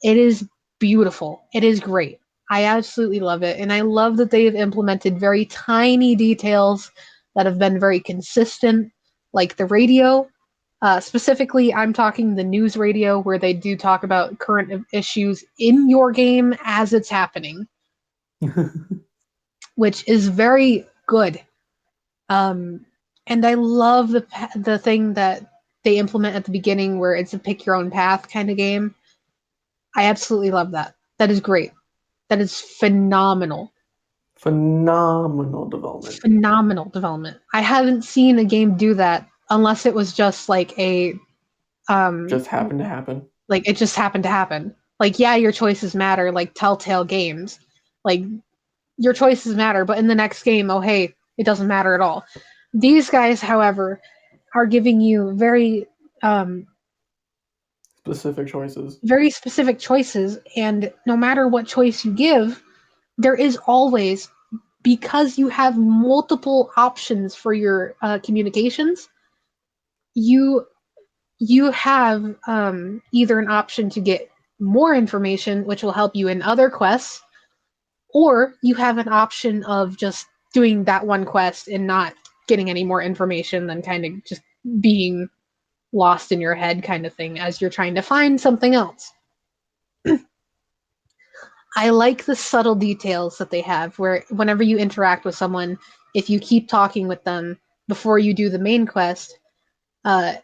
It is beautiful. It is great. I absolutely love it. And I love that they have implemented very tiny details that have been very consistent, like the radio. Specifically, I'm talking the news radio, where they do talk about current issues in your game as it's happening, which is very good. And I love the thing that they implement at the beginning, where it's a pick your own path kind of game. I absolutely love that. That is great. That is phenomenal. Phenomenal development. Phenomenal development. I haven't seen a game do that unless it was just like Just happened to happen. like it just happened to happen. Like, yeah, your choices matter, like Telltale games. Like, your choices matter, but in the next game, oh hey, it doesn't matter at all. These guys, however, are giving you Specific choices. very specific choices, and no matter what choice you give, there is always, because you have multiple options for your communications, you have either an option to get more information, which will help you in other quests, or you have an option of just doing that one quest and not getting any more information, than kind of just being lost in your head kind of thing as you're trying to find something else. I like the subtle details that they have, where whenever you interact with someone, if you keep talking with them before you do the main quest, uh,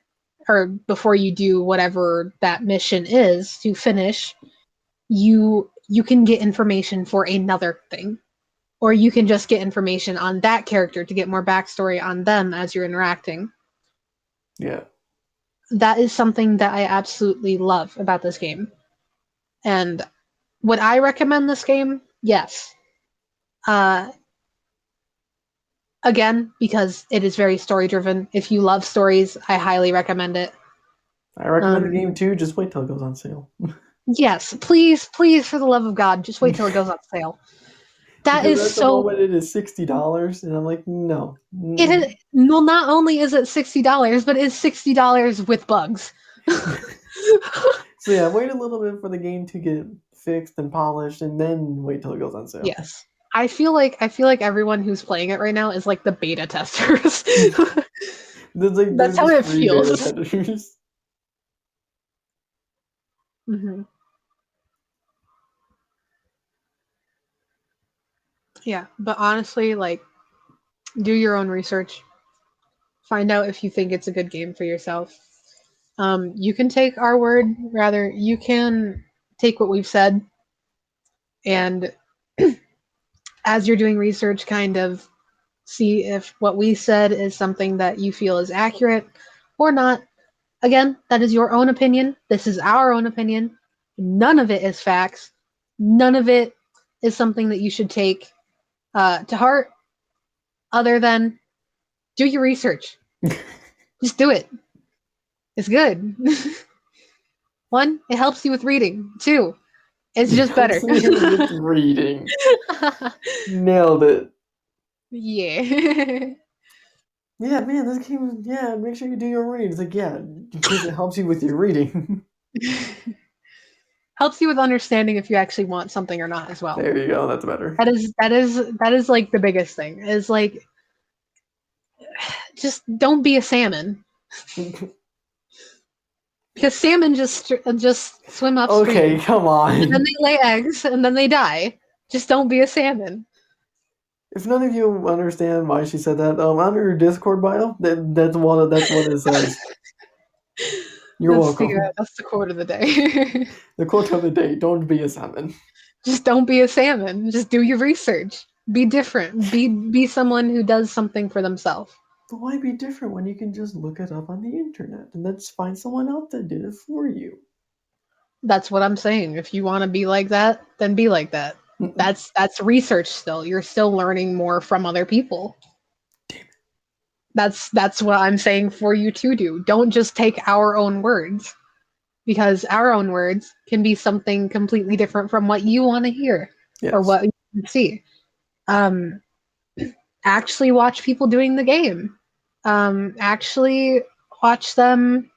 or before you do whatever that mission is to finish, you can get information for another thing. Or you can just get information on that character to get more backstory on them as you're interacting. Yeah. That is something that I absolutely love about this game. And would I recommend this game? Yes. Again, because it is very story driven. If you love stories, I highly recommend it. I recommend the game too. Just wait till it goes on sale. Yes, please, please, for the love of God, just wait till it goes on sale. That because is at the so. moment it is $60, and I'm like, no. It is. Well, not only is it $60, but it's $60 with bugs. So yeah, wait a little bit for the game to get fixed and polished, and then wait till it goes on sale. Yes, I feel like everyone who's playing it right now is like the beta testers. That's how it feels. Mm-hmm. Yeah, but honestly, like, do your own research. Find out if you think it's a good game for yourself. You can take our word, rather, you can take what we've said, and as you're doing research, kind of see if what we said is something that you feel is accurate or not. Again, that is your own opinion. This is our own opinion. None of it is facts. None of it is something that you should take to heart, other than do your research. Just do it. It's good. 1, it helps you with reading. 2, it's just better. Helps me with reading. Nailed it. Yeah. Yeah, man, this game. Yeah, make sure you do your reading. It's like, yeah, because it helps you with your reading. Helps you with understanding if you actually want something or not as well. There you go. That's better. That is like the biggest thing. Is like, just don't be a salmon. Because salmon just swim upstream. Okay, come And then on. they lay eggs and then they die. Just don't be a salmon. If none of you understand why she said that, on her Discord bio, that's what it says. You're welcome. That's the quote of the day. The quote of the day: "Don't be a salmon." Just don't be a salmon. Just do your research. Be different. Be someone who does something for themselves. But why be different when you can just look it up on the internet and then just find someone else that did it for you? That's what I'm saying. If you want to be like that, then be like that. That's research still. You're still learning more from other people. That's what I'm saying for you to do. Don't just take our own words, because our own words can be something completely different from what you want to hear or Yes. what you see. Actually watch people doing the game. Actually watch them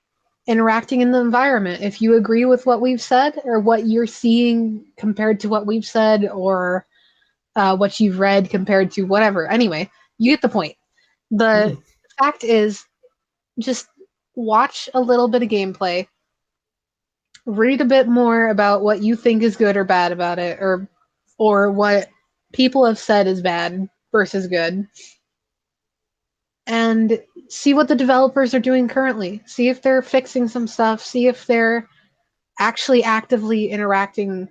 interacting in the environment. If you agree with what we've said or what you're seeing compared to what we've said, or what you've read compared to whatever. Anyway, you get the point. The fact is, just watch a little bit of gameplay, read a bit more about what you think is good or bad about it, or what people have said is bad versus good, and see what the developers are doing currently. See if they're fixing some stuff. See if they're actually actively interacting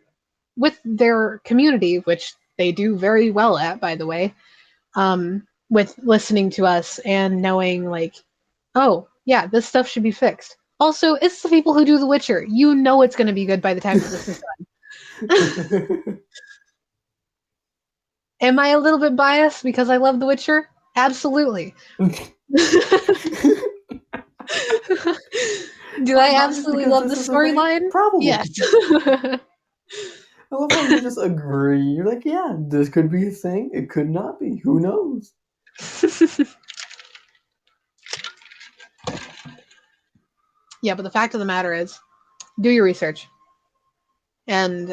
with their community, which they do very well at, by the way, with listening to us and knowing, like, oh, yeah, this stuff should be fixed. Also, it's the people who do The Witcher. You know it's going to be good by the time this is done. Am I a little bit biased because I love The Witcher? Absolutely. Do I absolutely love the storyline? Probably. Yes. I love how you just agree. You're like, yeah, this could be a thing. It could not be. Who knows? Yeah, but the fact of the matter is, do your research. And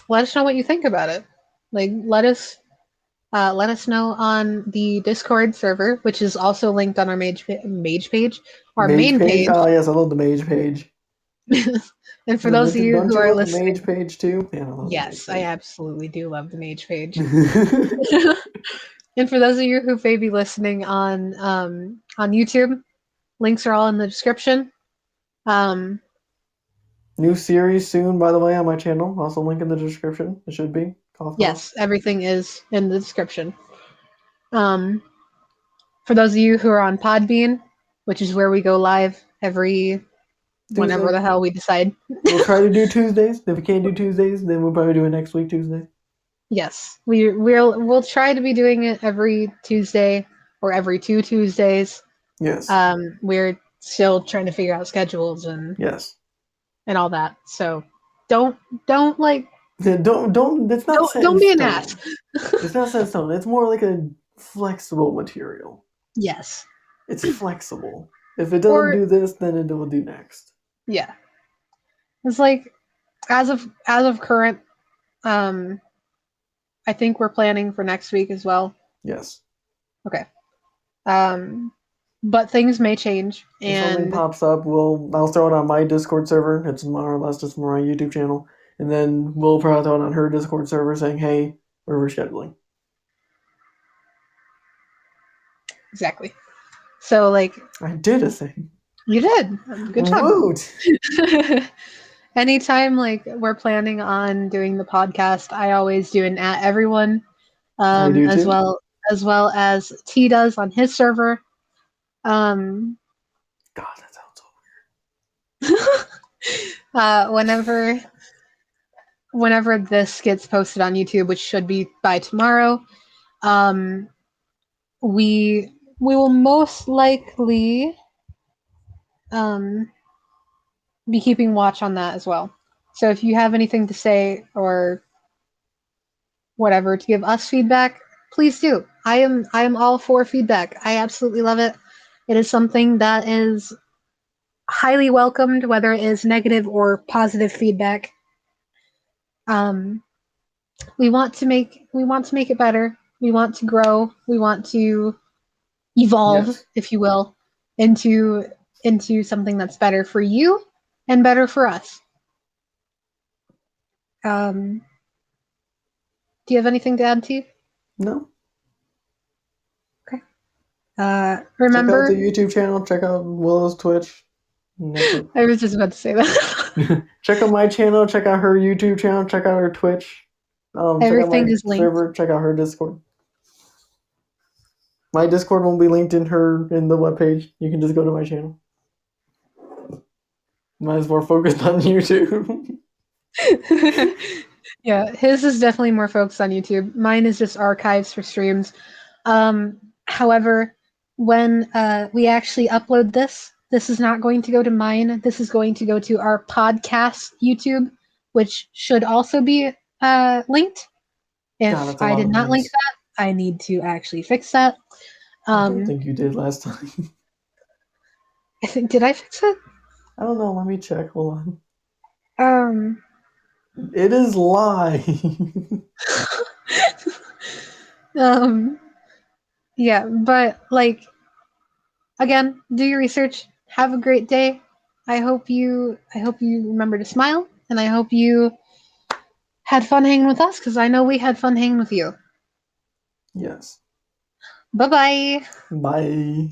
let us know what you think about it. Like, let us know on the Discord server, which is also linked on our mage page, our Mage main page. Oh yes, I love the mage page. And for those of you who are love listening, the mage page too? Yeah, I love yes, the mage I absolutely do love the mage page. And for those of you who may be listening on YouTube, links are all in the description. New series soon, by the way, on my channel. Also link in the description. It should be. Yes, everything is in the description. For those of you who are on Podbean, which is where we go live every whenever the hell we decide. We'll try to do Tuesdays. If we can't do Tuesdays, then we'll probably do it next week Tuesday. Yes, we'll try to be doing it every Tuesday or every 2 Tuesdays. Yes. We're still trying to figure out schedules and all that. So don't like don't. It's not set in don't be stone. an ass. It's not set in stone. It's more like a flexible material. Yes. It's flexible. If it doesn't do this, then it will do next. Yeah. It's like, as of current, I think we're planning for next week as well. Yes. Okay. But things may change, and if something pops up, I'll throw it on my Discord server. It's more or less just my YouTube channel, and then we'll probably throw it on her Discord server saying, "Hey, we're rescheduling." Exactly. So, like, I did a thing. You did. Good job. Woot. Anytime, like, we're planning on doing the podcast, I always do an @ everyone, I do as too. well as T does on his server. God, that sounds so weird. Whenever this gets posted on YouTube, which should be by tomorrow, we will most likely be keeping watch on that as well. So if you have anything to say or whatever to give us feedback, please do. I am all for feedback. I absolutely love it. It is something that is highly welcomed, whether it is negative or positive feedback. Um, we want to make it better. We want to grow. We want to evolve, Yes. if you will, into something that's better for you and better for us. Um, do you have anything to add, to? No. Okay. Check out the Remember, YouTube channel. Check out Willow's Twitch. And that's it. I was just about to say that. Check out my channel. Check out her YouTube channel. Check out her Twitch. Check out Everything my is linked. server. Check out her Discord. My Discord won't be linked in the webpage. You can just go to my channel. Mine is more focused on YouTube. Yeah, his is definitely more focused on YouTube. Mine is just archives for streams. However, when we actually upload this, this is not going to go to mine. This is going to go to our podcast YouTube, which should also be linked. God, If that's a I lot did of not link links. that, I need to actually fix that. I don't think you did last time. I think, did I fix it? I don't know. Let me check. Hold on. Um, It is live. um, yeah, but like again, do your research. Have a great day. I hope you remember to smile, and I hope you had fun hanging with us because I know we had fun hanging with you. Yes. Bye bye. Bye.